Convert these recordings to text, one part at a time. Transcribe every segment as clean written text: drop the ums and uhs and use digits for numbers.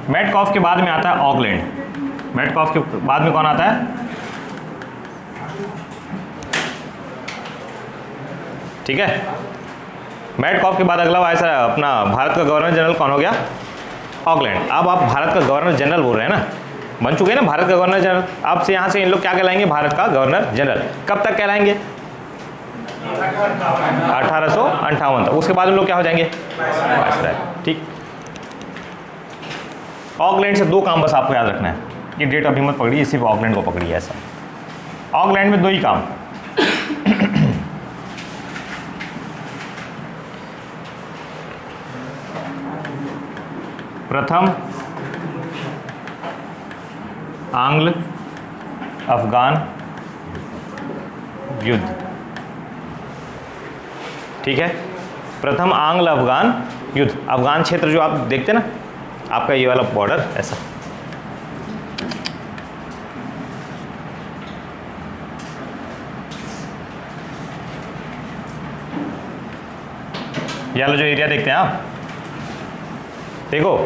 Metcalfe के बाद में आता है ऑकलैंड। मेटकॉफ के बाद में कौन आता है? ठीक है, मेटकॉफ के बाद अगला वाइस अपना भारत का गवर्नर जनरल कौन हो गया? ऑकलैंड। अब आप भारत का गवर्नर जनरल बोल रहे हैं ना, बन चुके हैं ना भारत का गवर्नर जनरल। अब से यहाँ से इन लोग क्या कहलाएंगे? भारत का गवर्नर जनरल। कब तक कहलाएंगे? 1858 तक। उसके बाद उन लोग क्या हो जाएंगे? वाइसराय। ठीक, ऑकलैंड से दो काम बस आपको याद रखना है, ये डेट अभी मत पकड़िए, सिर्फ ऑकलैंड को पकड़िए। ऐसा ऑकलैंड में दो ही काम, प्रथम आंग्ल अफगान युद्ध। ठीक है, प्रथम आंग्ल अफगान युद्ध। अफगान क्षेत्र जो आप देखते हैं ना, आपका ये वाला बॉर्डर ऐसा, ये वाला जो एरिया देखते हैं आप, देखो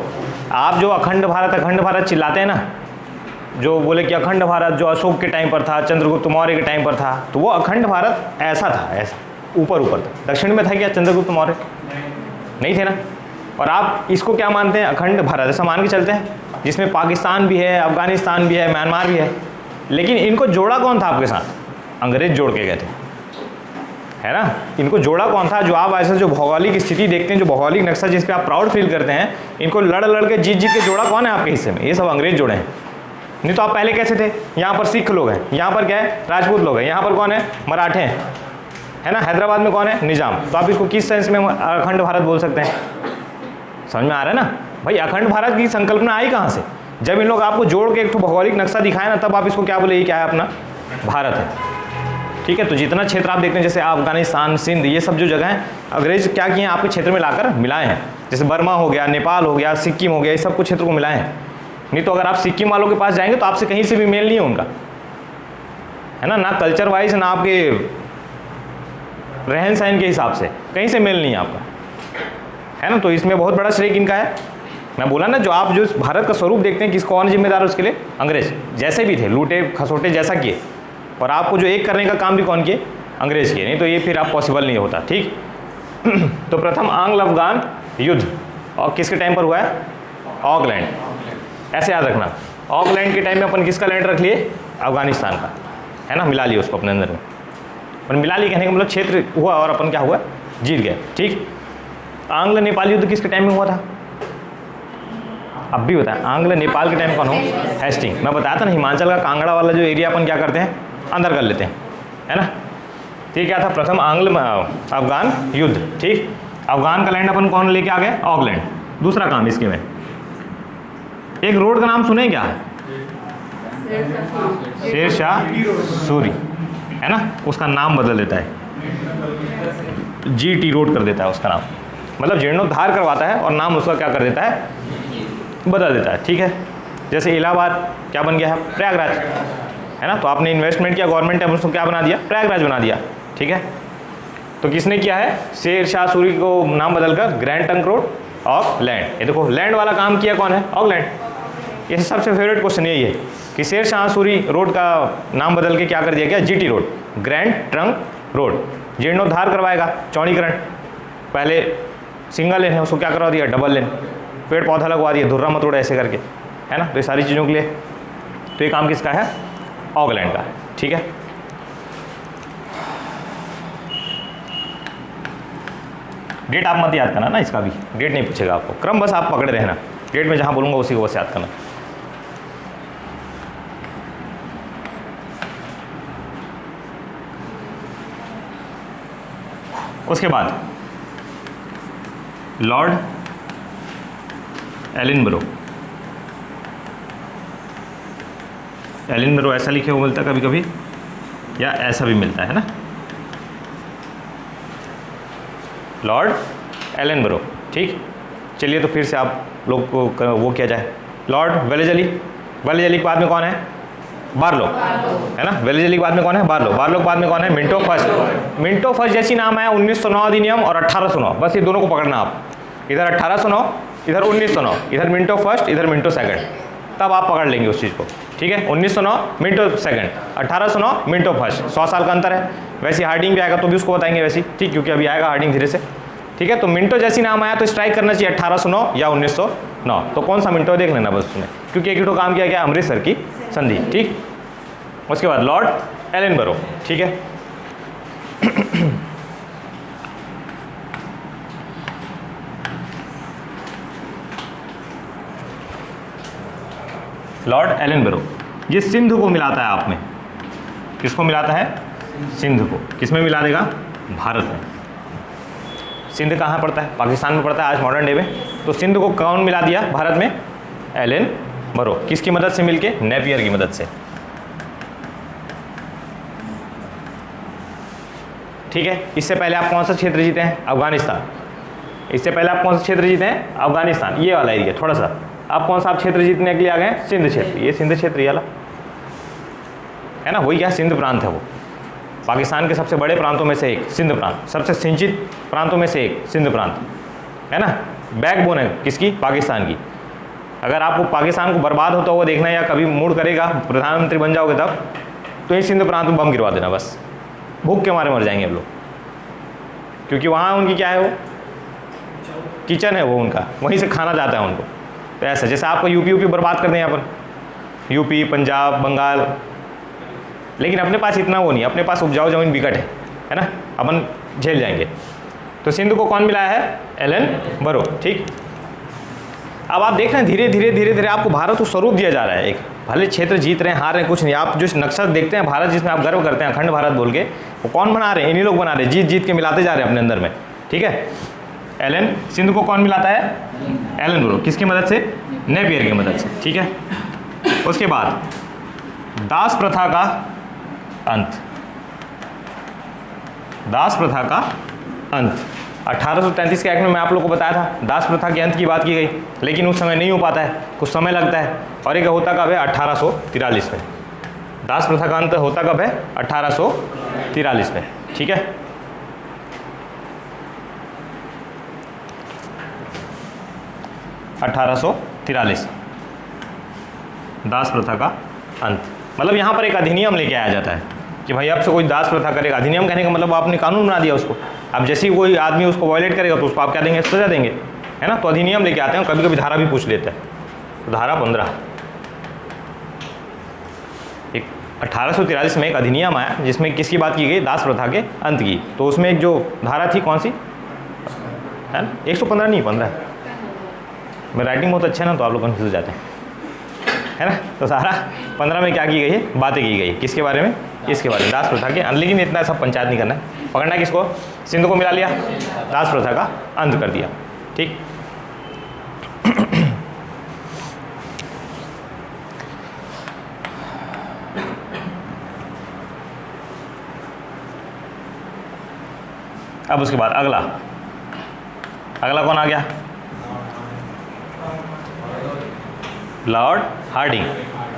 आप जो अखंड भारत चिल्लाते हैं ना, जो बोले कि अखंड भारत जो अशोक के टाइम पर था, चंद्रगुप्त मौर्य के टाइम पर था, तो वो अखंड भारत ऐसा था, ऐसा ऊपर ऊपर था। दक्षिण में था क्या चंद्रगुप्त मौर्य? नहीं थे ना। और आप इसको क्या मानते हैं? अखंड भारत ऐसा मान के चलते हैं, जिसमें पाकिस्तान भी है, अफगानिस्तान भी है, म्यांमार भी है। लेकिन इनको जोड़ा कौन था आपके साथ? अंग्रेज जोड़ के गए थे, है ना। इनको जोड़ा कौन था? जो आप ऐसा जो भौगोलिक स्थिति देखते हैं, जो भौगोलिक नक्शा जिस पे आप प्राउड फील करते हैं, इनको लड़ के जीत के जोड़ा कौन है आपके हिस्से में? ये सब अंग्रेज जोड़े हैं। नहीं तो आप पहले कैसे थे? यहाँ पर सिख लोग हैं, यहाँ पर क्या है? राजपूत लोग हैं, यहाँ पर कौन है? मराठे हैं, है ना। हैदराबाद में कौन है? निजाम। तो आप इसको किस सेंस में अखंड भारत बोल सकते हैं? समझ में आ रहा है ना भाई? अखंड भारत की संकल्पना आई कहाँ से? जब इन लोग आपको जोड़ के एक तो भौगोलिक नक्शा दिखाए ना, तब आप इसको क्या बोले? ये क्या है? अपना भारत है। ठीक है, तो जितना क्षेत्र आप देखते हैं, जैसे अफगानिस्तान, सिंध, ये सब जो जगह हैं, अंग्रेज क्या किए हैं? आपके क्षेत्र में लाकर मिलाए हैं। जैसे बर्मा हो गया, नेपाल हो गया, सिक्किम हो गया, ये सब कुछ क्षेत्र को मिलाए हैं। नहीं तो अगर आप सिक्किम वालों के पास जाएंगे तो आपसे कहीं से भी मेल नहीं है उनका, है ना। ना कल्चर वाइज, ना आपके रहन सहन के हिसाब से कहीं से मेल नहीं है आपका, है ना। तो इसमें बहुत बड़ा श्रेय किनका है? मैं बोला ना, जो आप जो भारत का स्वरूप देखते हैं, किस कौन जिम्मेदार है उसके लिए? अंग्रेज। जैसे भी थे, लूटे खसोटे जैसा किए, और आपको जो एक करने का काम भी कौन किए? अंग्रेज किए। नहीं तो ये फिर आप पॉसिबल नहीं होता। ठीक तो प्रथम आंग्ल अफगान युद्ध और किसके टाइम पर हुआ है? ऑकलैंड। ऐसे याद रखना, ऑकलैंड के टाइम में अपन किसका लैंड रख लिए? अफगानिस्तान का, है ना। मिला लिए उसको अपने अंदर में। पर मिला लिए कहने का मतलब क्षेत्र हुआ और अपन क्या हुआ? जीत गए। ठीक, आंग्ल नेपाल युद्ध किसके टाइम में हुआ था? अब भी बताएं, आंग्ल नेपाल के टाइम कौन हो? हेस्टिंग। मैं बताया था ना, हिमाचल का कांगड़ा वाला जो एरिया अपन क्या करते हैं? अंदर कर लेते हैं, है ना। ठीक, क्या था? प्रथम आंग्ल अफगान युद्ध। ठीक, अफगान का लैंड अपन कौन लेके आ गए? ऑकलैंड। दूसरा काम इसके में, एक रोड का नाम सुने क्या? शेर शाह सूरी, है ना। उसका नाम बदल देता है, GT रोड कर देता है उसका नाम, मतलब जीर्णोद्धार करवाता है और नाम उसका क्या कर देता है? बदल देता है। ठीक है, जैसे इलाहाबाद क्या बन गया है? प्रयागराज, है ना। तो आपने इन्वेस्टमेंट किया, गवर्नमेंट है, उसको क्या बना दिया? प्रयागराज बना दिया। ठीक है, तो किसने किया है? शेर शाह सूरी को नाम बदलकर grand trunk road of land. ये देखो, लैंड वाला काम किया कौन है? ऑकलैंड। ये सबसे फेवरेट क्वेश्चन यही है कि शेर शाह सूरी रोड का नाम बदल के क्या कर दिया गया? GT road, grand trunk road. जीर्णोद्धार करवाएगा, चौड़ीकरण। पहले सिंगल लेन है, उसको क्या करवा दिया? Double lane. पेड़ पौधा लगवा दिया, धुर्रा मत उड़ा ऐसे करके, है ना। तो ये सारी चीज़ों के लिए तो ये काम किसका है? ऑकलैंड का। ठीक है, डेट आप मत याद करना ना, इसका भी डेट नहीं पूछेगा आपको, क्रम बस आप पकड़े रहना। डेट में जहाँ बोलूँगा उसी को बस याद करना। उसके बाद लॉर्ड एलिनबरो। एलिनबरो ऐसा लिखे हुआ मिलता है कभी कभी, या ऐसा भी मिलता है ना, लॉर्ड एलिनबरो। ठीक, चलिए तो फिर से आप लोग को वो किया जाए। Lord Wellesley. वेलेजली के बाद में कौन है? बार्लो, है ना। वेलेजली के बाद में कौन है? बार्लो। बार्लो के बाद में कौन है? Minto first. मिंटो फर्स्ट जैसी नाम आया 1909 अधिनियम और 1809, बस ये दोनों को पकड़ना आप। इधर 1809 इधर 1909, इधर मिनटो फर्स्ट, इधर मिनटो सेकंड, तब आप पकड़ लेंगे उस चीज़ को। ठीक है, 1909 मिनटो सेकंड, 1809 मिनटो फर्स्ट, 100 साल का अंतर है। वैसे हार्डिंग भी आएगा तो भी उसको बताएंगे वैसे, ठीक, क्योंकि अभी आएगा हार्डिंग धीरे से। ठीक है, तो मिनटो जैसी नाम आया तो स्ट्राइक करना चाहिए 1809 या 1909। तो कौन सा मिनटो देख लेना बस उसमें, क्योंकि एक ही तो काम किया गया अमृतसर की संधि। ठीक, उसके बाद लॉर्ड एलनबरो। ठीक है, लॉर्ड एलनबरो, ये सिंध को मिलाता है आप में। किसको मिलाता है? सिंध को। किस में मिला देगा? भारत में। सिंध कहाँ पड़ता है? पाकिस्तान में पड़ता है आज मॉडर्न डे में। तो सिंध को कौन मिला दिया भारत में? एलनबरो। किसकी मदद से मिलके? नेपियर की मदद से। ठीक है, इससे पहले आप कौन सा क्षेत्र जीते हैं? अफगानिस्तान। इससे पहले आप कौन सा क्षेत्र जीते हैं? अफगानिस्तान, ये वाला एरिया थोड़ा सा। आप कौन सा आप क्षेत्र जीतने के लिए आ गए? सिंध क्षेत्र। ये सिंध क्षेत्र ये वाला है ना, वही क्या सिंध प्रांत है वो। पाकिस्तान के सबसे बड़े प्रांतों में से एक सिंध प्रांत, सबसे सिंचित प्रांतों में से एक सिंध प्रांत है ना। बैकबोन है किसकी? पाकिस्तान की। अगर आपको पाकिस्तान को बर्बाद होता हुआ देखना है या कभी मूड करेगा, प्रधानमंत्री बन जाओगे तब, तो ये सिंध प्रांत में बम गिरवा देना बस, भूख के मारे मर जाएंगे हम लोग। क्योंकि वहाँ उनकी क्या है, वो किचन है वो उनका, वहीं से खाना जाता है उनको। तो ऐसा जैसे आपको यूपी बर्बाद कर दें यहाँ पर, यूपी, पंजाब, बंगाल, लेकिन अपने पास इतना वो नहीं, अपने पास उपजाऊ जमीन विकट है ना, अपन झेल जाएंगे। तो सिंध को कौन मिलाया है? एलनबरो। ठीक, अब आप देख रहे हैं धीरे धीरे धीरे धीरे आपको भारत को स्वरूप दिया जा रहा है। एक भले क्षेत्र जीत रहे हैं, हार रहे हैं, कुछ नहीं, आप जो नक्शा देखते हैं भारत जिसमें आप गर्व करते हैं अखंड भारत बोल के, वो कौन बना रहे हैं? इन्हीं लोग बना रहे हैं, जीत जीत के मिलाते जा रहे हैं अपने अंदर में। ठीक है, सिंध को कौन मिलाता है? एलनबरो। किसकी मदद से? नेपियर की मदद से। ठीक है, उसके बाद दास प्रथा का अंत। दास प्रथा का अंत 1833 के एक्ट में मैं आप लोग को बताया था, दास प्रथा के अंत की बात की गई, लेकिन उस समय नहीं हो पाता है, कुछ समय लगता है। और एक होता कब है? 1843 में। दास प्रथा का अंत होता कब है? 1843 में। ठीक है, दास प्रथा का अंत, मतलब यहाँ पर एक अधिनियम लेके आया जाता है कि भाई अब से कोई दास प्रथा करेगा। अधिनियम कहने का मतलब आपने कानून बना दिया उसको। अब जैसे ही कोई आदमी उसको वायलेट करेगा तो उसको आप क्या देंगे? सजा देंगे, है ना। तो अधिनियम लेके आते हैं, कभी कभी धारा भी पूछ लेते हैं। तो धारा 15, एक 1843 में एक अधिनियम आया जिसमें किसकी बात की गई? दास प्रथा के अंत की। तो उसमें एक जो धारा थी कौन सी है ना? 115 नहीं, 15 है। मेरी राइटिंग बहुत अच्छा है ना, तो आप लोग कन्फ्यूज हो जाते हैं, है ना। तो धारा 15 में क्या की गई है? बातें की गई किसके बारे में? इसके बारे में, दास प्रथा के। लेकिन इतना सब पंचायत नहीं करना है, पकड़ना है किसको? सिंध को मिला लिया, दास प्रथा का अंत कर दिया। ठीक, अब उसके बाद अगला कौन आ गया? लॉर्ड हार्डिंग,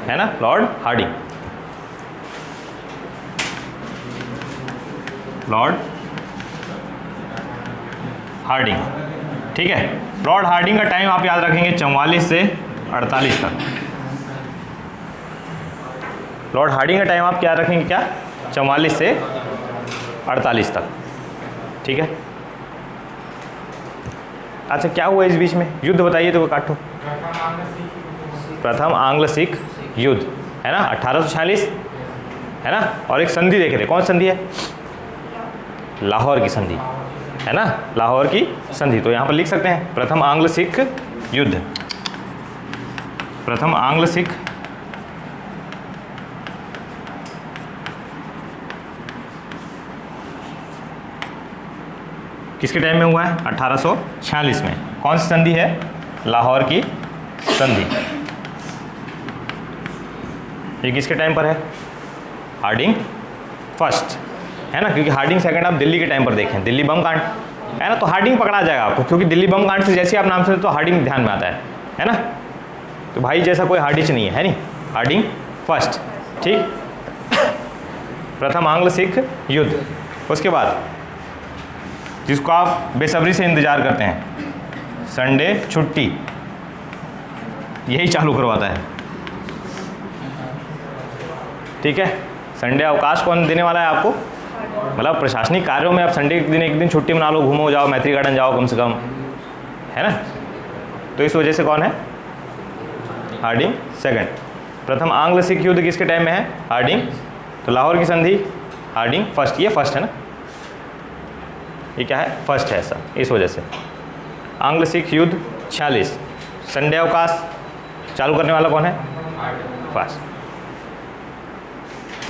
है ना, लॉर्ड हार्डिंग। लॉर्ड हार्डिंग, ठीक है। लॉर्ड हार्डिंग का टाइम आप याद रखेंगे 44 से 48 तक। लॉर्ड हार्डिंग का टाइम आप क्या रखेंगे? क्या? 44 से 48 तक। ठीक है, अच्छा क्या हुआ इस बीच में? युद्ध बताइए तो काटो। प्रथम आंग्ल सिख युद्ध, है ना, 1846, है ना। और एक संधि देखे थे, कौन संधि है? लाहौर की संधि, है ना, लाहौर की संधि। तो यहाँ पर लिख सकते हैं प्रथम आंग्ल सिख युद्ध। प्रथम आंग्ल सिख किसके टाइम में हुआ है? 1846 में। कौन सी संधि है? लाहौर की संधि। ये किसके टाइम पर है? हार्डिंग फर्स्ट, है ना, क्योंकि हार्डिंग सेकंड आप दिल्ली के टाइम पर देखें, दिल्ली बम कांड, है ना। तो हार्डिंग पकड़ा जाएगा आपको, क्योंकि दिल्ली बम कांड से जैसे आप नाम सुने तो हार्डिंग ध्यान में आता है ना। तो भाई जैसा कोई हार्डिच नहीं है नहीं, हार्डिंग फर्स्ट। ठीक, प्रथम आंग्ल सिख युद्ध। उसके बाद जिसको आप बेसब्री से इंतजार करते हैं, संडे छुट्टी, यही चालू करवाता है। ठीक है, संडे अवकाश कौन देने वाला है आपको? मतलब प्रशासनिक कार्यों में आप संडे के दिन एक दिन छुट्टी मना लो, घूमो जाओ, मैत्री गार्डन जाओ कम से कम, है ना। तो इस वजह से कौन है? Hardinge second. प्रथम आंग्ल सिख युद्ध किसके टाइम में है? हार्डिंग। तो लाहौर की संधि हार्डिंग फर्स्ट, ये फर्स्ट है ना, ये क्या है? फर्स्ट है ऐसा, इस वजह से। आंग्ल सिख युद्ध 46, संडे अवकाश चालू करने वाला कौन है? फर्स्ट।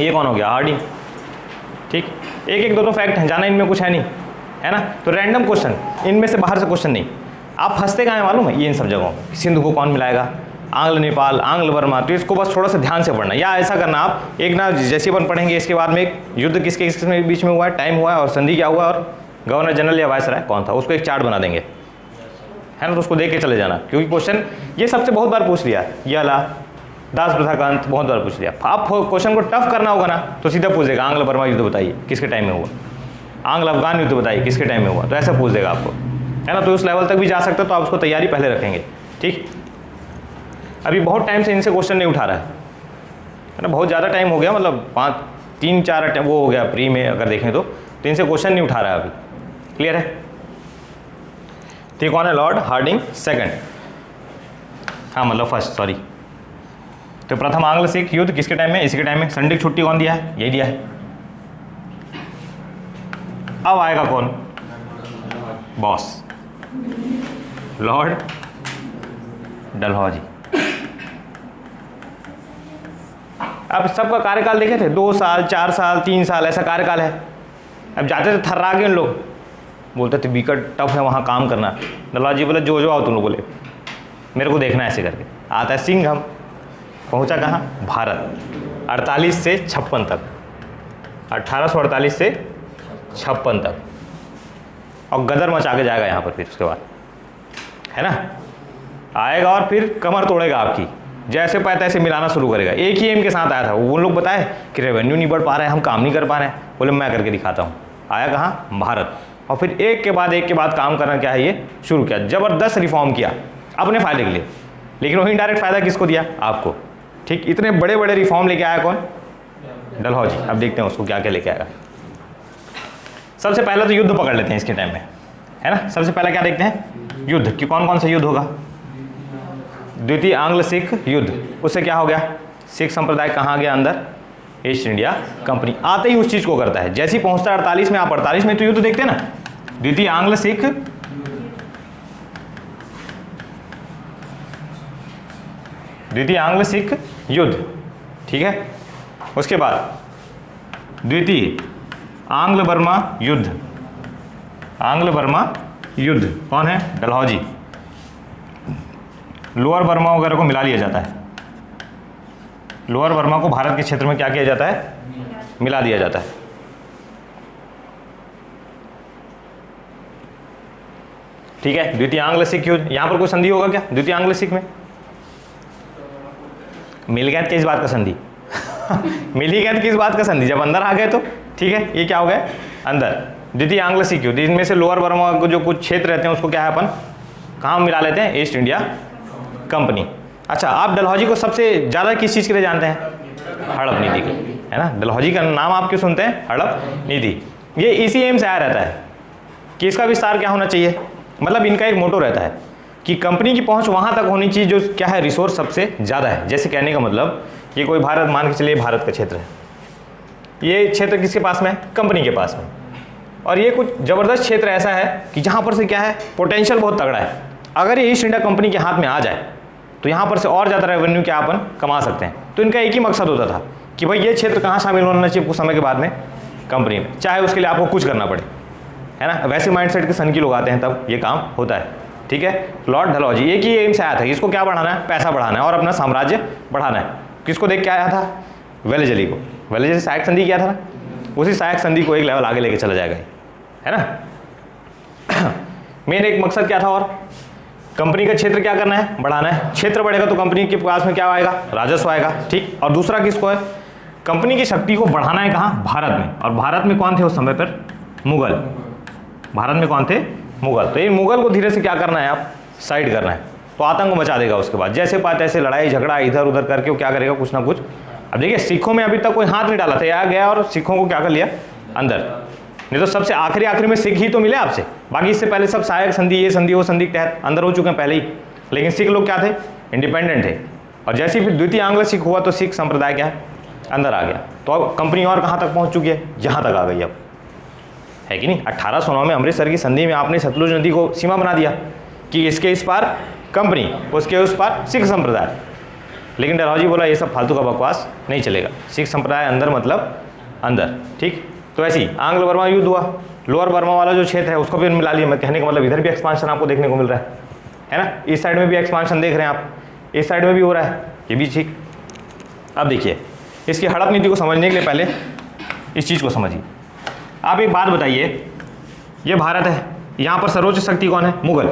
ये कौन हो गया? हार्डिंग। ठीक, एक एक दो फैक्ट हैं, जाना इनमें कुछ है नहीं, है ना। तो रैंडम क्वेश्चन, इनमें से बाहर से क्वेश्चन नहीं। आप फंसते कहाँ हैं मालूम है? ये इन सब जगहों पर। सिंधु को कौन मिलाएगा? आंग्ल नेपाल, आंग्ल बर्मा। तो इसको बस थोड़ा सा ध्यान से पढ़ना, या ऐसा करना आप एक ना, जैसे अपन पढ़ेंगे इसके बाद में एक युद्ध किसके किसके बीच में हुआ है, टाइम हुआ है और संधि क्या हुआ और गवर्नर जनरल या वायसराय कौन था, उसको एक चार्ट बना देंगे, है ना। तो उसको देख के चले जाना, क्योंकि क्वेश्चन ये सबसे बहुत बार पूछ लिया, याला दास प्रथा का अंत बहुत बार पूछ लिया। आप क्वेश्चन को टफ करना होगा ना तो सीधा पूछ देगा आंग्ल बर्मा युद्ध बताइए किसके टाइम में हुआ, आंग्ल अफगान युद्ध बताइए किसके टाइम में हुआ, तो ऐसा पूछ देगा आपको, है ना। तो उस लेवल तक भी जा सकते हो, तो आप उसको तैयारी पहले रखेंगे। ठीक, अभी बहुत टाइम से इनसे क्वेश्चन नहीं उठा रहा है ना, बहुत ज़्यादा टाइम हो गया, मतलब 3-4 वो हो गया प्री में अगर देखें तो इनसे क्वेश्चन नहीं उठा रहा है अभी। क्लियर है? तो ये कौन है? लॉर्ड हार्डिंग सेकंड, हाँ मतलब फर्स्ट, सॉरी। तो प्रथम आंग्ल सिख युद्ध किसके टाइम में? इसी के टाइम में। संडे की छुट्टी कौन दिया है? यही दिया है। अब आएगा कौन? Boss, Lord Dalhousie. अब सबका कार्यकाल देखे थे, 2 साल 4 साल 3 साल ऐसा कार्यकाल है। अब जाते थे थर्रा के उन लोग, बोलते थे बीकर टफ है वहाँ काम करना। डलहौजी बोले जो आओ तुम लोग, बोले मेरे को देखना है ऐसे करके। आता है सिंघम, पहुँचा कहाँ? भारत। 48 से 56 तक, 1848 से 56 तक, और गदर मचा के जाएगा यहाँ पर। फिर उसके बाद, है ना, आएगा और फिर कमर तोड़ेगा आपकी, जैसे पाए तैसे मिलाना शुरू करेगा। एक ही एम के साथ आया था वो लोग, बताए कि रेवेन्यू नहीं बढ़ पा रहा है, हम काम नहीं कर पा रहे हैं, बोले मैं करके दिखाता हूँ। आया कहाँ? भारत। और फिर एक के बाद काम करना क्या है ये शुरू किया, ज़बरदस्त रिफॉर्म किया अपने फ़ायदे के लिए, लेकिन वही डायरेक्ट फ़ायदा किसको दिया? आपको। ठीक, इतने बड़े बड़े रिफॉर्म लेके आया कौन? डलहौजी। अब देखते हैं उसको क्या क्या लेके आएगा। सबसे पहले तो युद्ध पकड़ लेते हैं इसके टाइम में, है ना। सबसे पहले क्या देखते हैं? युद्ध कि कौन कौन सा युद्ध होगा। द्वितीय आंग्ल सिख युद्ध, उससे क्या हो गया? सिख संप्रदाय कहाँ गया अंदर? East India company. आते ही उस चीज़ को करता है, जैसे ही पहुँचता है 48 में, आप 48 में तो युद्ध देखते हैं ना, द्वितीय आंग्ल सिख युद्ध। ठीक है, उसके बाद द्वितीय आंग्ल बर्मा युद्ध। आंग्ल बर्मा युद्ध कौन है? डलहौजी। लोअर बर्मा वगैरह को मिला लिया जाता है, लोअर बर्मा को भारत के क्षेत्र में क्या किया जाता है? मिला दिया जाता है। ठीक है, द्वितीय आंग्ल सिख युद्ध। यहाँ पर कोई संधि होगा क्या द्वितीय आंग्ल सिख में? मिल गया किस बात का संधि? मिल ही गया किस बात का संधि? जब अंदर आ गए तो ठीक है, ये क्या हो गया? अंदर। द्वितीय आंग्ल सिख युद्ध, इनमें से लोअर बर्मा को जो कुछ क्षेत्र रहते हैं उसको क्या है अपन कहाँ मिला लेते हैं? East India company. अच्छा, आप डलहौजी को सबसे ज़्यादा किस चीज़ के लिए जानते हैं? हड़प नीति के, है ना। डलहौजी का नाम आप क्यों सुनते हैं? हड़प नीति। ये इसी एम से आया रहता है कि इसका विस्तार क्या होना चाहिए, मतलब इनका एक मोटो रहता है कि कंपनी की पहुंच वहां तक होनी चाहिए जो क्या है, रिसोर्स सबसे ज़्यादा है। जैसे कहने का मतलब ये कोई भारत, मान के चलिए भारत का क्षेत्र है, ये क्षेत्र किसके पास में है? कंपनी के पास में। और ये कुछ ज़बरदस्त क्षेत्र ऐसा है कि जहाँ पर से क्या है, पोटेंशियल बहुत तगड़ा है। अगर ये ईस्ट इंडिया कंपनी के हाथ में आ जाए तो यहाँ पर से और ज़्यादा रेवेन्यू क्या अपन कमा सकते हैं। तो इनका एक ही मकसद होता था कि भाई ये क्षेत्र कहाँ शामिल होना चाहिए कुछ समय के बाद में? कंपनी में, चाहे उसके लिए आपको कुछ करना पड़े, है ना। वैसे माइंडसेट के सन की लोग आते हैं तब ये काम होता है। ठीक है, लॉर्ड डलहौजी एक ही एम से आया था, इसको क्या बढ़ाना है? पैसा बढ़ाना है और अपना साम्राज्य बढ़ाना है। किसको देख के आया था? वेलेजली को। वेलेजली सहायक संधि किया था ना, उसी सहायक संधि को एक लेवल आगे लेके चला जाएगा, है ना। मेन एक मकसद क्या था? और कंपनी का क्षेत्र क्या करना है? बढ़ाना है। क्षेत्र बढ़ेगा तो कंपनी के पास में क्या आएगा? राजस्व आएगा। ठीक, और दूसरा किसको है? कंपनी की शक्ति को बढ़ाना है कहाँ? भारत में। और भारत में कौन थे उस समय पर? मुगल। भारत में कौन थे? मुगल। तो ये मुगल को धीरे से क्या करना है? आप साइड करना है, तो आतंक मचा देगा उसके बाद। जैसे बात ऐसे लड़ाई झगड़ा इधर उधर करके वो क्या करेगा, कुछ ना कुछ। अब देखिए सिखों में अभी तक कोई हाथ नहीं डाला था, यहाँ गया और सिखों को क्या कर लिया अंदर। नहीं तो सबसे आखिरी में सिख ही तो मिले आपसे, बाकी इससे पहले सब सहायक संधि ये संधि वो संधि के तहत अंदर हो चुके हैं पहले ही। लेकिन सिख लोग क्या थे, इंडिपेंडेंट थे। और जैसे ही फिर द्वितीय आंग्ल सिख हुआ तो सिख संप्रदाय क्या है, अंदर आ गया। तो अब कंपनी और कहाँ तक पहुँच चुकी है, यहाँ तक आ गई अब, है कि नहीं। 1809 में अमृतसर की संधि में आपने सतलुज नदी को सीमा बना दिया कि इसके इस पार कंपनी, उसके उस पार सिख संप्रदाय। लेकिन डलहौजी बोला ये सब फालतू का बकवास नहीं चलेगा, सिख संप्रदाय अंदर मतलब अंदर, ठीक। तो ऐसे ही आंग्ल बर्मा युद्ध हुआ, लोअर बर्मा वाला जो क्षेत्र है उसको भी मिला लिया। मैं कहने का मतलब इधर भी एक्सपांशन आपको देखने को मिल रहा है ना, इस साइड में भी एक्सपांशन देख रहे हैं आप, इस साइड में भी हो रहा है, ये भी ठीक। अब देखिए इसकी हड़प नीति को समझने के लिए पहले इस चीज़ को समझिए। आप एक बात बताइए, ये भारत है, यहाँ पर सर्वोच्च शक्ति कौन है, मुगल।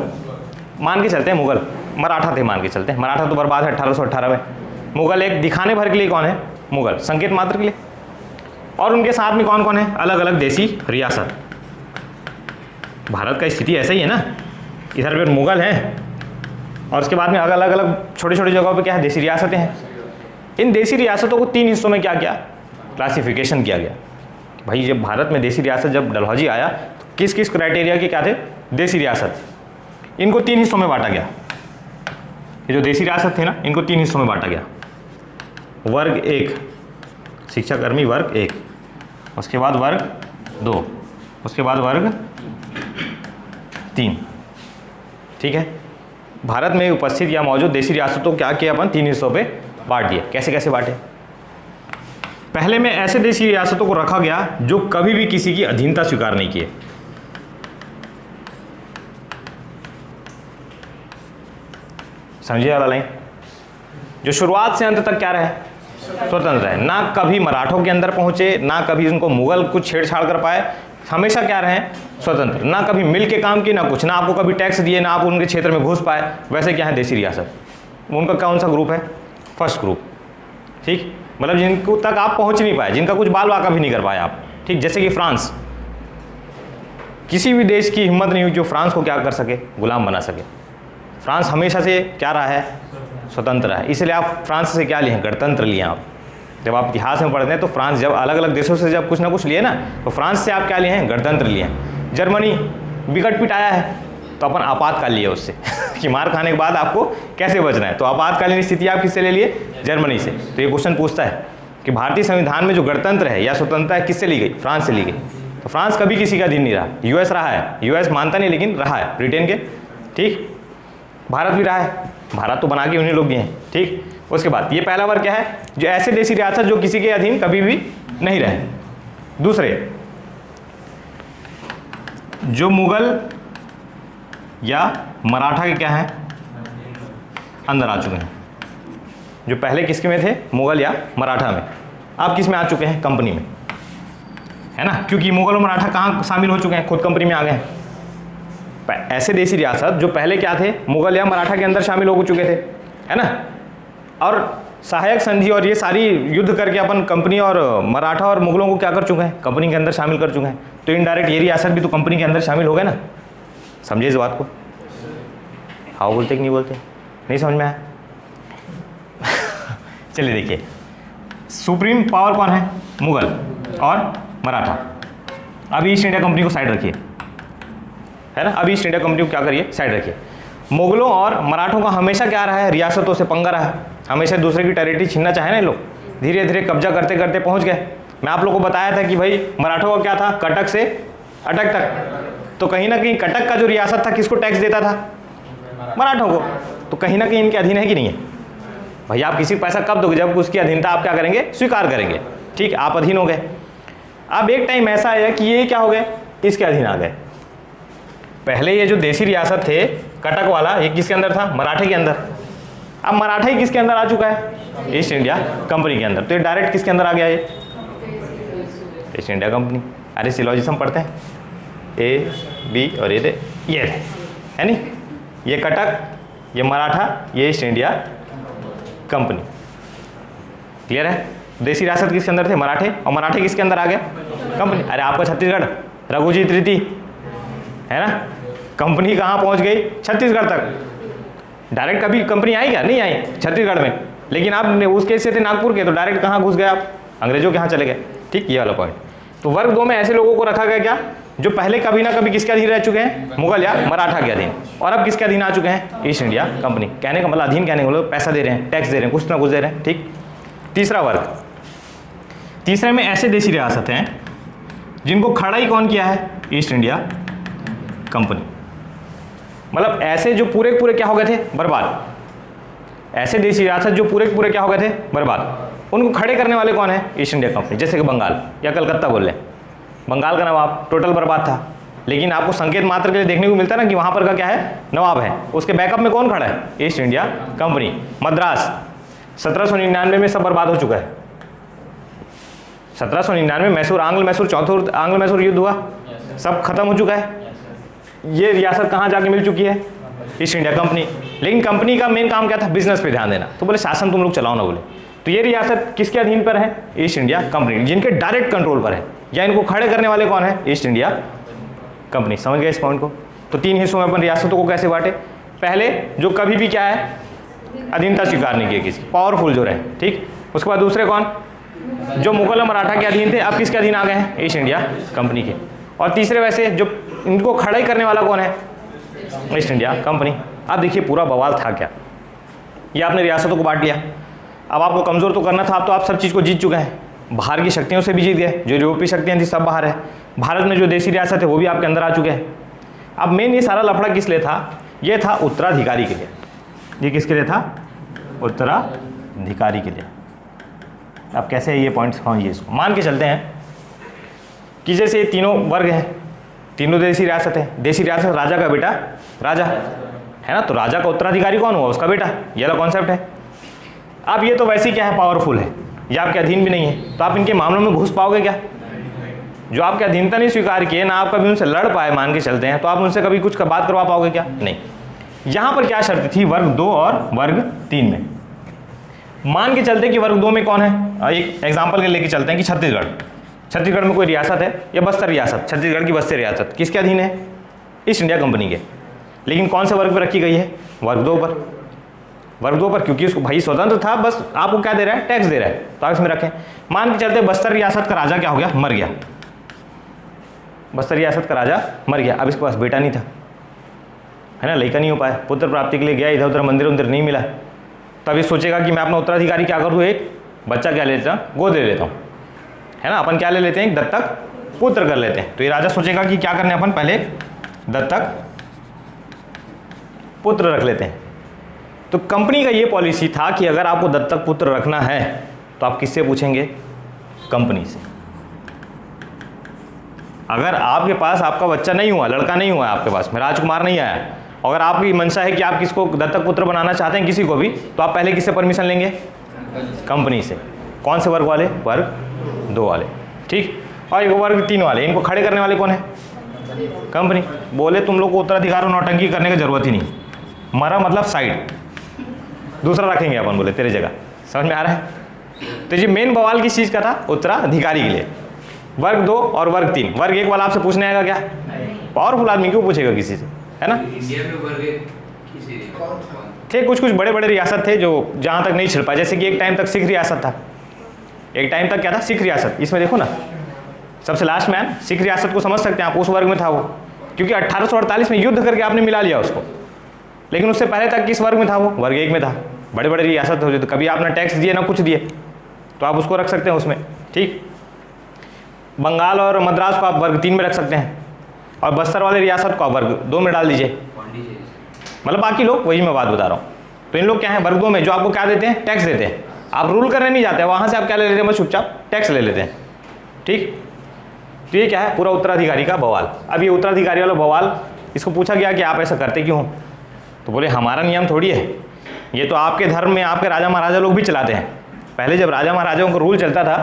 मान के चलते हैं मुगल, मराठा थे मान के चलते हैं, मराठा तो बर्बाद है 1818 में। मुगल एक दिखाने भर के लिए कौन है, मुगल, संकेत मात्र के लिए। और उनके साथ में कौन कौन है, अलग अलग देसी रियासत। भारत का स्थिति ऐसा ही है ना, इधर पे मुगल हैं और उसके बाद में अलग अलग छोटी छोटी जगहों पे क्या है, देसी रियासतें हैं। इन देसी रियासतों को 3 हिस्सों में क्या किया, क्लासिफिकेशन किया गया। भाई जब भारत में देसी रियासत, जब डलहौजी आया तो किस किस क्राइटेरिया के क्या थे, देसी रियासत। इनको 3 हिस्सों में बांटा गया। ये जो देसी रियासत थे ना, इनको 3 हिस्सों में बांटा गया। वर्ग 1 शिक्षाकर्मी वर्ग 1, उसके बाद वर्ग 2, उसके बाद वर्ग 3, ठीक है। भारत में उपस्थित या मौजूद देसी रियासतों को क्या किया अपन, 3 हिस्सों पे बांट दिया। कैसे कैसे बांटे, पहले में ऐसे देशी रियासतों को रखा गया जो कभी भी किसी की अधीनता स्वीकार नहीं किए। समझिए वाला लाइन, जो शुरुआत से अंत तक क्या रहे, स्वतंत्र है। ना कभी मराठों के अंदर पहुंचे, ना कभी उनको मुगल कुछ छेड़छाड़ कर पाए, हमेशा क्या रहे, स्वतंत्र। ना कभी मिल के काम किए, ना कुछ, ना आपको कभी टैक्स दिए, ना आप उनके क्षेत्र में घुस पाए। वैसे क्या है देसी रियासत। उनका कौन सा ग्रुप है, फर्स्ट ग्रुप, ठीक। मतलब जिनको तक आप पहुंच नहीं पाए, जिनका कुछ बाल वाका भी नहीं कर पाए आप, ठीक। जैसे कि फ्रांस, किसी भी देश की हिम्मत नहीं हुई जो फ्रांस को क्या कर सके, गुलाम बना सके। फ्रांस हमेशा से क्या रहा है, स्वतंत्र है। इसलिए आप फ्रांस से क्या लिए हैं, गणतंत्र लिए आप। जब आप इतिहास में पढ़ते हैं तो फ्रांस जब अलग अलग देशों से जब कुछ ना कुछ लिए ना, तो फ्रांस से आप क्या लिए हैं, गणतंत्र लिए हैं। जर्मनी विकट पिटाया है तो अपन आपातकाल लिए उससे कि मार खाने के बाद आपको कैसे बचना है, तो आपातकालीन स्थिति आप किससे ले लिए, जर्मनी से। तो ये क्वेश्चन पूछता है कि भारतीय संविधान में जो गणतंत्र है या स्वतंत्रता है किससे ली गई, फ्रांस से ली गई। तो फ्रांस कभी किसी का अधीन नहीं रहा। यूएस रहा है, यूएस मानता नहीं लेकिन रहा है ब्रिटेन के, ठीक। भारत भी रहा है, भारत तो बना के उन्हीं लोग दिए हैं, ठीक। उसके बाद ये पहला वर्ग क्या है, जो ऐसे देशी रियासत जो किसी के अधीन कभी भी नहीं रहे। दूसरे, जो मुगल या मराठा के क्या हैं, अंदर आ चुके हैं। जो पहले किसके में थे, मुगल या मराठा में, आप किस में आ चुके हैं, कंपनी में, है ना। क्योंकि मुगल और मराठा कहाँ शामिल हो चुके हैं, खुद कंपनी में आ गए हैं। ऐसे देशी रियासत जो पहले क्या थे, मुगल या मराठा के अंदर शामिल हो चुके थे, है ना। और सहायक संधि और ये सारी युद्ध करके अपन कंपनी और मराठा और मुगलों को क्या कर चुके हैं, कंपनी के अंदर शामिल कर चुके हैं। तो इनडायरेक्ट ये रियासत भी तो कंपनी के अंदर शामिल हो गए ना। समझिए इस बात को, हाँ बोलते कि नहीं बोलते, नहीं समझ में आया चलिए देखिए, सुप्रीम पावर कौन है, मुगल और मराठा। अब ईस्ट इंडिया कंपनी को साइड रखिए, है ना। अब ईस्ट इंडिया कंपनी को क्या करिए, साइड रखिए। मुगलों और मराठों का हमेशा क्या रहा है, रियासतों से पंगा रहा है। हमेशा दूसरे की टेरिटरी छीनना चाहे ना लोग, धीरे धीरे कब्जा करते करते पहुंच गए। मैं आप लोगों को बताया था कि भाई मराठों का क्या था, कटक से अटक तक। तो कहीं ना कहीं कटक का जो रियासत था किसको टैक्स देता था, मराठों को। तो कहीं ना कहीं इनके अधीन है कि नहीं है। भाई आप किसी को पैसा कब दोगे, जब उसकी अधीनता आप क्या करेंगे, स्वीकार करेंगे, ठीक। आप अधीन हो गए। अब एक टाइम ऐसा आया कि ये क्या हो गए, इसके अधीन आ गए। पहले ये जो देशी रियासत थे, कटक वाला, ये किसके अंदर था, मराठे के अंदर। अब मराठा ही किसके अंदर आ चुका है, ईस्ट इंडिया कंपनी के अंदर। तो ये डायरेक्ट किसके अंदर आ गया, ये ईस्ट इंडिया कंपनी। अरे सिलोजिज्म पढ़ते हैं, ए बी और ये है नहीं, ये कटक, ये मराठा, ये ईस्ट इंडिया कंपनी। क्लियर है। देशी रियासत किसके अंदर थे, मराठे, और मराठे किसके अंदर आ गए, कंपनी। अरे आपका छत्तीसगढ़, रघुजी तृतीय, है ना, कंपनी कहाँ पहुँच गई, छत्तीसगढ़ तक। डायरेक्ट कभी कंपनी आई क्या? नहीं आई छत्तीसगढ़ में, लेकिन आप उस केस से थे नागपुर के, तो डायरेक्ट कहाँ घुस गए आप? अंग्रेजों के यहाँ चले गए। ठीक, ये वाला पॉइंट। तो वर्ग 2 में ऐसे लोगों को रखा गया क्या, जो पहले कभी ना कभी किसके अधीन रह चुके हैं? मुगल या मराठा के अधीन, और अब किसके अधीन आ चुके हैं? East India company. कहने का मतलब अधीन, कहने का मतलब पैसा दे रहे हैं, टैक्स दे रहे हैं, कुछ ना कुछ दे रहे हैं। ठीक। तीसरा वर्ग, तीसरे में ऐसे देशी रियासत हैं जिनको खड़ा ही कौन किया है? East India company. मतलब ऐसे जो पूरे पूरे क्या हो गए थे? बर्बाद। ऐसे देशी रियासत जो पूरे पूरे क्या हो गए थे? बर्बाद। उनको खड़े करने वाले कौन है? East India company. जैसे कि बंगाल या कलकत्ता बोल लें, बंगाल का नवाब टोटल बर्बाद था, लेकिन आपको संकेत मात्र के लिए देखने को मिलता है ना कि वहाँ पर का क्या है? नवाब है। उसके बैकअप में कौन खड़ा है? East India company. मद्रास 1799 में सब बर्बाद हो चुका है। 1799 मैसूर, आंग्ल मैसूर, चौथा आंग्ल मैसूर युद्ध हुआ, सब खत्म हो चुका है। ये रियासत कहाँ जाके मिल चुकी है? East India company. लेकिन कंपनी का मेन काम क्या था? बिजनेस पे ध्यान देना। तो बोले शासन तुम लोग चलाओ ना, बोले। तो ये रियासत किसके अधीन पर है? ईस्ट इंडिया कंपनी, जिनके डायरेक्ट कंट्रोल पर है, या इनको खड़े करने वाले कौन है? East India company. समझ गए इस पॉइंट को? तो 3 हिस्सों में अपन रियासतों को कैसे बांटे? पहले जो कभी भी क्या है? अधीनता स्वीकार नहीं किया किसी, पावरफुल जो रहे। ठीक। उसके बाद दूसरे कौन? जो मुगल और मराठा के अधीन थे, अब किसके अधीन आ गए हैं? ईस्ट इंडिया कंपनी के। और तीसरे वैसे जो इनको खड़ा ही करने वाला कौन है? East India company. अब देखिए पूरा बवाल था क्या। ये आपने रियासतों को बांट लिया, अब आपको कमज़ोर तो करना था। अब तो आप सब चीज़ को जीत चुके हैं, बाहर की शक्तियों से भी जीत गए, जो यूरोपीय शक्तियाँ थी सब बाहर है। भारत में जो देशी रियासत है वो भी आपके अंदर आ चुके हैं। अब मेन ये सारा लफड़ा किस लिए था? ये था उत्तराधिकारी के लिए। ये किसके लिए था? उत्तराधिकारी के लिए। अब कैसे है ये पॉइंट्स? हाँ, ये इसको मान के चलते हैं कि जैसे ये तीनों वर्ग हैं, तीनों देशी रियासत है। देशी रियासत राजा का बेटा राजा है ना, तो राजा का उत्तराधिकारी कौन हुआ? उसका बेटा। ये वाला कॉन्सेप्ट है। अब ये तो वैसे ही क्या है? पावरफुल है, ये आपके अधीन भी नहीं है, तो आप इनके मामलों में घुस पाओगे क्या? जो आपके अधीनता नहीं स्वीकार किए ना, आप कभी उनसे लड़ पाए, मान के चलते हैं, तो आप उनसे कभी कुछ बात करवा पाओगे क्या? नहीं। यहाँ पर क्या शर्त थी? वर्ग 2 और वर्ग 3 में। मान के चलते कि वर्ग 2 में कौन है? एक एग्जाम्पल के लेके चलते हैं कि छत्तीसगढ़। छत्तीसगढ़ में कोई रियासत है, या बस्तर रियासत, छत्तीसगढ़ की बस्तर रियासत किसके अधीन है? ईस्ट इंडिया कंपनी के। लेकिन कौन से वर्ग पर रखी गई है? वर्ग 2 पर। वर्ग 2 पर, क्योंकि उसको भाई स्वतंत्र था, बस आपको क्या दे रहा है? टैक्स दे रहा है, तो आप इसमें रखें। मान के चलते बस्तर रियासत का राजा क्या हो गया? मर गया। बस्तर रियासत का राजा मर गया। अब इसके पास बेटा नहीं था, है ना, लड़का नहीं हो पाया, पुत्र प्राप्ति के लिए गया, इधर उधर मंदिर उधर नहीं मिला। तो अभी सोचेगा कि मैं अपना उत्तराधिकारी क्या करूँ? एक बच्चा क्या ले लेता हूँ? गोद ले लेता हूँ, है ना। अपन क्या ले लेते हैं? एक दत्तक पुत्र कर लेते हैं। तो ये राजा सोचेगा कि क्या करने, अपन पहले दत्तक पुत्र रख लेते हैं। तो कंपनी का ये पॉलिसी था कि अगर आपको दत्तक पुत्र रखना है तो आप किससे पूछेंगे? कंपनी से। अगर आपके पास आपका बच्चा नहीं हुआ, लड़का नहीं हुआ आपके पास में, राजकुमार नहीं आया, अगर आपकी मंशा है कि आप किसको दत्तक पुत्र बनाना चाहते हैं, किसी को भी, तो आप पहले किससे परमिशन लेंगे? कंपनी से। कौन से वर्ग वाले? वर्ग 2 वाले। ठीक। और एक वर्ग 3 वाले, इनको खड़े करने वाले कौन है? कंपनी। बोले तुम लोग को उत्तराधिकार और नौटंकी करने की जरूरत ही नहीं, मरा मतलब साइड, दूसरा रखेंगे अपन, बोले तेरे जगह। समझ में आ रहा है? तो ये मेन बवाल किस चीज़ का था? उत्तराधिकारी के लिए। वर्ग 2 और वर्ग 3। वर्ग 1 वाला आपसे पूछने आएगा क्या? पावरफुल आदमी क्यों पूछेगा किसी से, है ना। इंडिया में वर्ग 1 किसी थे कुछ बड़े बड़े रियासत थे जो जहाँ तक नहीं छिड़ पाए। जैसे कि एक टाइम तक सिख रियासत था, एक टाइम तक क्या था? सिख रियासत। इसमें देखो ना, सबसे लास्ट में सिख रियासत को समझ सकते हैं आप, उस वर्ग में था वो, क्योंकि 1848 में युद्ध करके आपने मिला लिया उसको। लेकिन उससे पहले तक किस वर्ग में था वो? वर्ग 1 में था। बड़े बड़े रियासत हो, तो कभी आपने टैक्स दिए ना कुछ दिए, तो आप उसको रख सकते हैं उसमें। ठीक। बंगाल और मद्रास को आप वर्ग 3 में रख सकते हैं, और बस्तर वाले रियासत को आप वर्ग 2 में डाल दीजिए। मतलब बाकी लोग, वही मैं बात बता रहा हूँ। तो इन लोग क्या है? वर्ग 2 में, जो आपको क्या देते हैं? टैक्स देते हैं। आप रूल करने नहीं जाते, वहाँ से आप क्या ले लेते हैं? बस चुपचाप टैक्स ले लेते हैं। ठीक। तो ये क्या है? पूरा उत्तराधिकारी का बवाल। अब ये उत्तराधिकारी वाला बवाल, इसको पूछा गया कि आप ऐसा करते क्यों? तो बोले हमारा नियम थोड़ी है, ये तो आपके धर्म में आपके राजा महाराजा लोग भी चलाते हैं। पहले जब राजा महाराजाओं का रूल चलता था,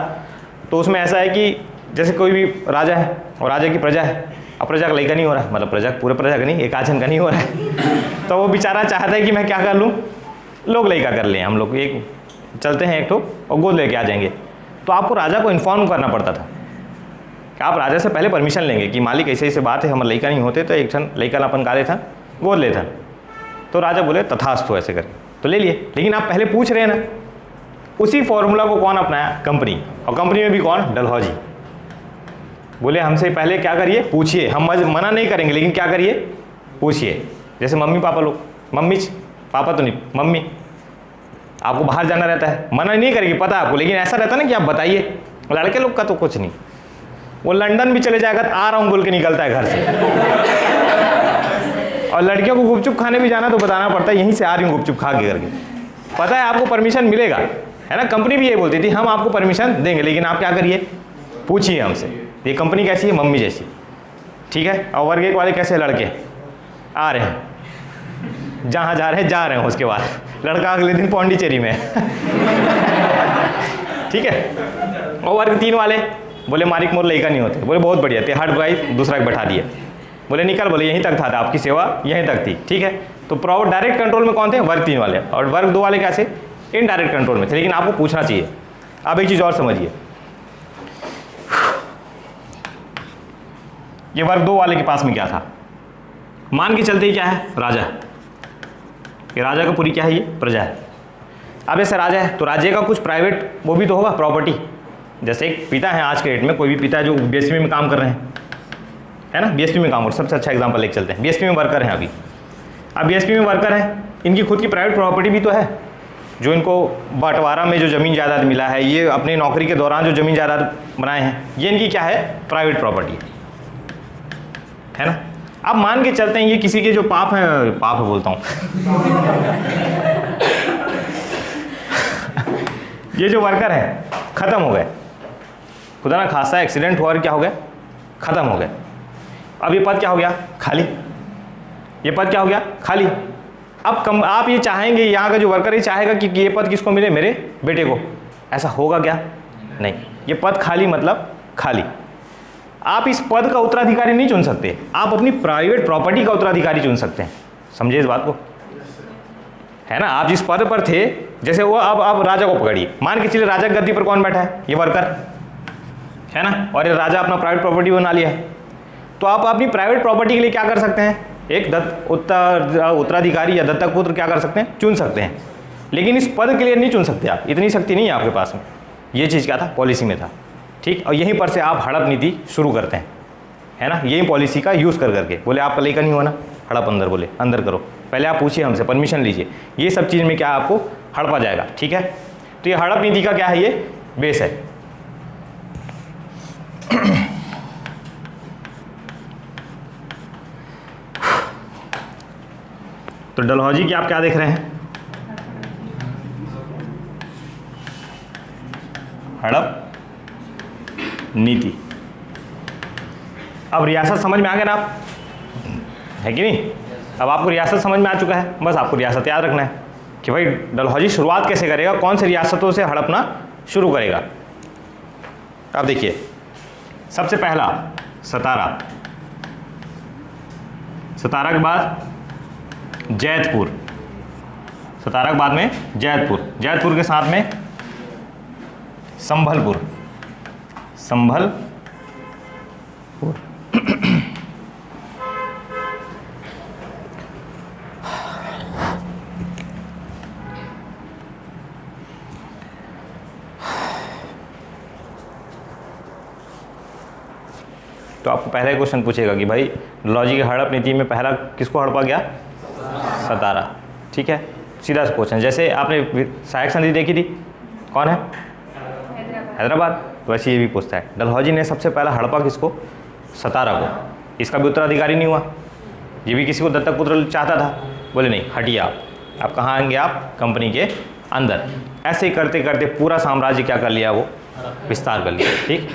तो उसमें ऐसा है कि जैसे कोई भी राजा है और राजा की प्रजा है, अब प्रजा का लड़का नहीं हो रहा है, मतलब प्रजा पूरे प्रजा का नहीं, एक आजन का नहीं हो रहा है, तो वो बेचारा चाहता है कि मैं क्या कर लूँ, लोग लड़का कर लें, हम लोग एक चलते हैं एक ठो और गोद लेके आ जाएंगे। तो आपको राजा को इन्फॉर्म करना पड़ता था कि आप राजा से पहले परमिशन लेंगे कि मालिक ऐसे ऐसे बात है, हमारे लड़का नहीं होते, तो एक क्षण लड़का अपन का था गोद लेता। तो राजा बोले तथास्तु ऐसे करके, तो ले लिए। लेकिन आप पहले पूछ रहे हैं ना, उसी फॉर्मूला को कौन अपनाया? कंपनी। और कंपनी में भी कौन? डलहौजी। बोले हमसे पहले क्या करिए? पूछिए। हम मना नहीं करेंगे, लेकिन क्या करिए? पूछिए। जैसे मम्मी पापा लोग, मम्मी पापा तो नहीं, मम्मी आपको बाहर जाना रहता है, मना नहीं करेगी, पता है आपको, लेकिन ऐसा रहता है ना कि आप बताइए। लड़के लोग का तो कुछ नहीं, वो लंदन भी चले जाएगा तो आ रहा हूँ बोल के निकलता है घर से। और लड़कियों को गुपचुप खाने भी जाना तो बताना पड़ता है, यहीं से आ रही हूँ गुपचुप खा के करके, पता है आपको परमिशन मिलेगा, है ना। कंपनी भी ये बोलती थी हम आपको परमिशन देंगे, लेकिन आप क्या करिए? पूछिए हमसे। ये कंपनी कैसी है? मम्मी जैसी, ठीक है। और वर्ग एक वाले कैसे? लड़के आ रहे हैं, जहाँ जा रहे हैं जा रहे हैं, उसके बाद लड़का अगले दिन पौंडीचेरी में ठीक है। और वर्ग 3 वाले बोले मालिक मोर लड़का नहीं होते, बोले बहुत बढ़िया थे, हट भाई दूसरा एक बैठा दिए, बोले निकल, बोले यहीं तक था आपकी सेवा यहीं तक थी, ठीक है। तो प्रॉपर डायरेक्ट कंट्रोल में कौन थे? वर्ग 3 वाले। और वर्ग 2 वाले कैसे? इनडायरेक्ट कंट्रोल में थे, लेकिन आपको पूछना चाहिए। अब एक चीज़ और समझिए, ये वर्ग 2 वाले के पास में क्या था? मान के चलते ही क्या है? राजा। ये राजा का पूरी क्या है? ये प्रजा है। अब ऐसे राजा है तो राज्य का कुछ प्राइवेट वो भी तो होगा, प्रॉपर्टी। जैसे एक पिता है, आज के डेट में कोई भी पिता है जो बीएसपी में काम कर रहे हैं, है ना, बीएसपी में काम हो, सबसे अच्छा एग्जांपल लेके चलते हैं। बीएसपी में वर्कर हैं अभी, अब बीएसपी में वर्कर हैं, इनकी खुद की प्राइवेट प्रॉपर्टी भी तो है, जो इनको बंटवारा में जो ज़मीन जायदाद मिला है, ये अपनी नौकरी के दौरान जो ज़मीन जायदाद बनाए हैं, ये इनकी क्या है? प्राइवेट प्रॉपर्टी है ना। अब मान के चलते हैं ये किसी के जो पाप है बोलता हूँ ये जो वर्कर है ख़त्म हो गए, खुदा ना खासा एक्सीडेंट हुआ और क्या हो गया? ख़त्म हो गए। अब ये पद क्या हो गया? खाली। ये पद क्या हो गया? खाली। अब आप ये चाहेंगे, यहाँ का जो वर्कर ये चाहेगा कि ये पद किसको मिले? मेरे बेटे को। ऐसा होगा क्या? नहीं। ये पद खाली मतलब खाली। आप इस पद का उत्तराधिकारी नहीं चुन सकते, आप अपनी प्राइवेट प्रॉपर्टी का उत्तराधिकारी चुन सकते हैं। समझे इस बात को, है ना। आप जिस पद पर थे, जैसे वो अब राजा को पकड़िए, मान के चलिए राजा की गद्दी पर कौन बैठा है? ये वर्कर, है ना। और ये राजा अपना प्राइवेट प्रॉपर्टी बना लिया है, तो आप अपनी प्राइवेट प्रॉपर्टी के लिए क्या कर सकते हैं? एक उत्तराधिकारी या दत्तक पुत्र क्या कर सकते हैं? चुन सकते हैं। लेकिन इस पद के लिए नहीं चुन सकते आप, इतनी शक्ति नहीं है आपके पास में। ये चीज़ क्या था? पॉलिसी में था, ठीक। और यहीं पर से आप हड़प नीति शुरू करते हैं, है ना। यही पॉलिसी का यूज़ कर करके बोले आपका लेकर नहीं हुआ ना, हड़प अंदर, बोले अंदर करो, पहले आप पूछिए हमसे, परमिशन लीजिए। ये सब चीज़ में क्या आपको हड़पा जाएगा, ठीक है। तो ये हड़प नीति का क्या है? ये बेस है। तो डलहौजी की आप क्या देख रहे हैं? हड़प नीति। अब रियासत समझ में आ गया ना आप, है कि नहीं? अब आपको रियासत समझ में आ चुका है, बस आपको रियासत याद रखना है कि भाई डलहौजी शुरुआत कैसे करेगा, कौन से रियासतों से हड़पना शुरू करेगा। अब देखिए, सबसे पहला सतारा, सतारा के बाद जैतपुर, सतारा के बाद में जैतपुर, जैतपुर के साथ में संभलपुर, संभलपुर तो आपको पहला ही क्वेश्चन पूछेगा कि भाई लॉजी की हड़प नीति में पहला किसको हड़पा गया? सतारा, ठीक है। सीधा सा क्वेश्चन, जैसे आपने सहायक संधि देखी थी, कौन है? हैदराबाद। तो वैसे ये भी पूछता है डलहौजी ने सबसे पहला हड़पा किसको? सतारा को। इसका भी उत्तराधिकारी नहीं हुआ, ये भी किसी को दत्तक पुत्र चाहता था, बोले नहीं, हटिए आप कहाँ आएंगे? आप कंपनी के अंदर। ऐसे ही करते करते पूरा साम्राज्य क्या कर लिया? वो विस्तार कर लिया, ठीक।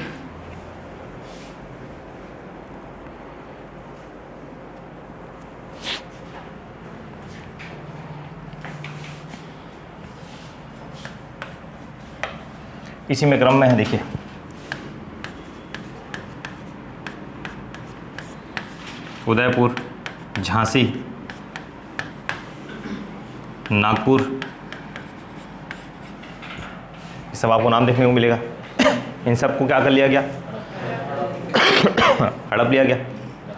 इसी में क्रम में है, देखिए उदयपुर, झांसी, नागपुर, सब आपको नाम देखने को मिलेगा। इन सबको क्या कर लिया गया? हड़प लिया गया,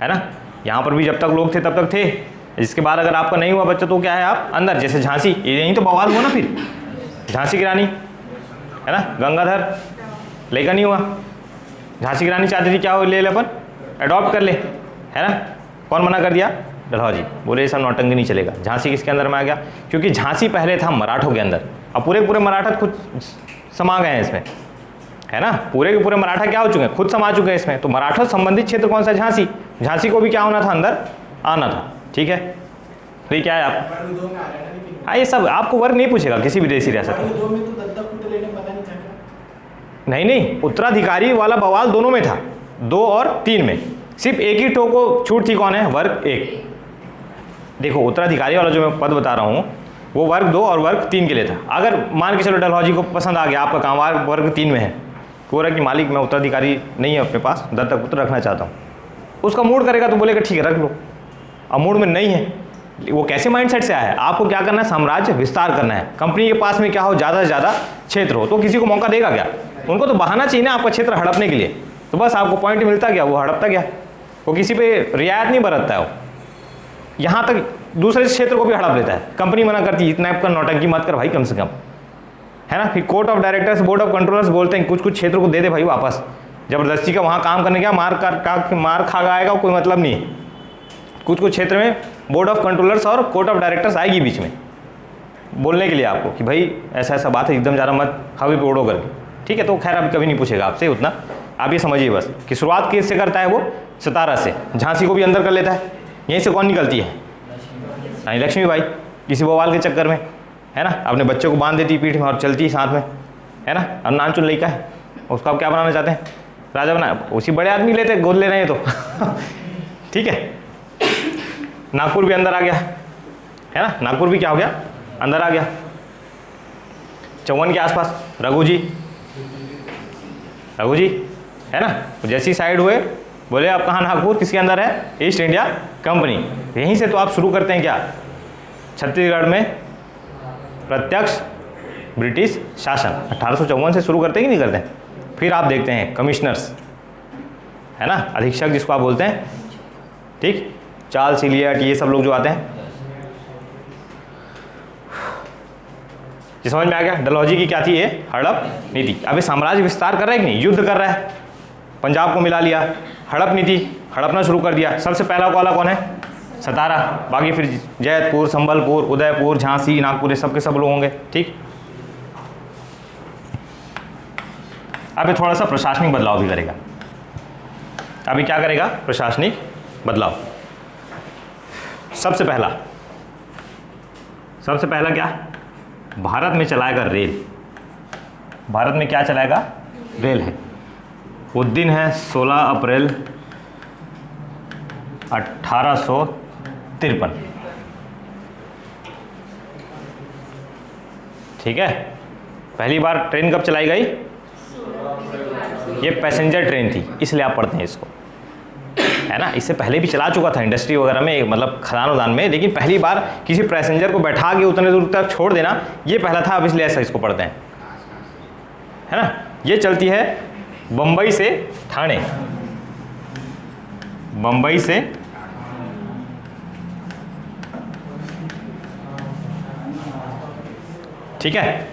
है ना। यहाँ पर भी जब तक लोग थे तब तक थे, इसके बाद अगर आपका नहीं हुआ बच्चा तो क्या है, आप अंदर, जैसे झांसी, यही तो बवाल हुआ ना फिर, झांसी की रानी है ना, गंगाधर लेकर नहीं हुआ, झांसी की रानी चाहती थी क्या हो, ले ले अपन अडॉप्ट कर ले, है ना, कौन मना कर दिया, डलहौजी, बोले ये सब नौटंकी नहीं चलेगा। झांसी किसके अंदर में आ गया, क्योंकि झांसी पहले था मराठों के अंदर, अब पूरे पूरे मराठा खुद समा गए हैं इसमें, है ना, पूरे के पूरे मराठा क्या हो चुके हैं, खुद समा चुके हैं इसमें। तो मराठा संबंधित क्षेत्र कौन सा, झांसी, झांसी को भी क्या होना था, अंदर आना था, ठीक है। तो ये क्या है आप, हाँ ये सब आपको वर्ग नहीं पूछेगा किसी विदेशी रियासत में, नहीं उत्तराधिकारी वाला बवाल दोनों में था, 2 और 3 में, सिर्फ एक ही टो को छूट थी, कौन है, वर्ग 1। देखो उत्तराधिकारी वाला जो मैं पद बता रहा हूँ वो वर्ग 2 और वर्ग 3 के लिए था। अगर मान के चलो डलहौजी को पसंद आ गया आपका काम वर्ग 3 में है, पूरा कि मालिक मैं उत्तराधिकारी नहीं है अपने पास, दत्तक पुत्र रखना चाहता हूँ, उसका मूड करेगा तो बोलेगा ठीक है रख लो। अब मूड में नहीं है, वो कैसे माइंडसेट से आया है, आपको क्या करना है, साम्राज्य विस्तार करना है, कंपनी के पास में क्या हो, ज़्यादा से ज़्यादा क्षेत्र हो, तो किसी को मौका देगा क्या, उनको तो बहाना चाहिए ना आपका क्षेत्र हड़पने के लिए, तो बस आपको पॉइंट मिलता गया, वो हड़पता गया, वो किसी पे रियायत नहीं बरतता है, वो यहाँ तक दूसरे क्षेत्र को भी हड़प लेता है। कंपनी मना करती है इतना आपका नौटंकी मत कर भाई कम से कम, है ना, फिर court of directors board of controllers बोलते हैं कुछ कुछ क्षेत्र को दे दे भाई वापस, जबरदस्ती का वहाँ काम करने का मार खा आएगा कोई मतलब नहीं है। कुछ कुछ क्षेत्र में बोर्ड ऑफ कंट्रोलर्स और कोर्ट ऑफ डायरेक्टर्स आएगी बीच में बोलने के लिए आपको कि भाई ऐसा ऐसा बात है, एकदम ज़्यादा मत हवा पे उड़ो करके, ठीक है। तो खैर अभी कभी नहीं पूछेगा आपसे उतना, आप ये समझिए बस कि शुरुआत किससे करता है वो, सतारा से, झांसी को भी अंदर कर लेता है। यहीं से कौन निकलती है, रानी लक्ष्मीबाई, किसी बवाल के चक्कर में, है ना, अपने बच्चे को बांध देती पीठ में और चलती साथ में, है ना, अब नान चुन लड़का है, उसको आप क्या बनाना चाहते हैं, राजा बना, उसी बड़े आदमी लेते गोद ले रहे हैं तो ठीक है। नागपुर भी अंदर आ गया, है ना, नागपुर भी क्या हो गया, अंदर आ गया। 54 के आसपास रघु जी है ना, जैसी साइड हुए बोले आप कहाँ, नागपुर किसके अंदर है, ईस्ट इंडिया कंपनी। यहीं से तो आप शुरू करते हैं क्या, छत्तीसगढ़ में प्रत्यक्ष ब्रिटिश शासन 1854 से शुरू करते हैं कि नहीं करते हैं। फिर आप देखते हैं कमिश्नर्स, है ना, अधीक्षक जिसको आप बोलते हैं, ठीक, चार्ल्स इलियट, ये सब लोग जो आते हैं। ये समझ में आ गया, डलहौजी की क्या थी ये, हड़प नीति। अभी साम्राज्य विस्तार कर रहा है कि नहीं, युद्ध कर रहा है, पंजाब को मिला लिया, हड़प नीति, हड़पना शुरू कर दिया। सबसे पहला वाला कौन है, सतारा, बाकी फिर जैतपुर, संबलपुर, उदयपुर, झांसी, नागपुर, ये सब के सब लोग होंगे, ठीक। अभी थोड़ा सा प्रशासनिक बदलाव भी करेगा, अभी क्या करेगा, प्रशासनिक बदलाव। सबसे पहला क्या, भारत में चलाएगा रेल। भारत में क्या चलाएगा, रेल है। वो दिन है 16 अप्रैल 1853, ठीक है। पहली बार ट्रेन कब चलाई गई, ये पैसेंजर ट्रेन थी, इसलिए आप पढ़ते हैं इसको, है ना। इससे पहले भी चला चुका था इंडस्ट्री वगैरह में, मतलब खदान उदान में, लेकिन पहली बार किसी पैसेंजर को बैठा के उतने दूर तक छोड़ देना ये पहला था, अब इसलिए ऐसा इसको पढ़ते हैं, है ना। ये चलती है बम्बई से ठाणे, बम्बई से ठीक है,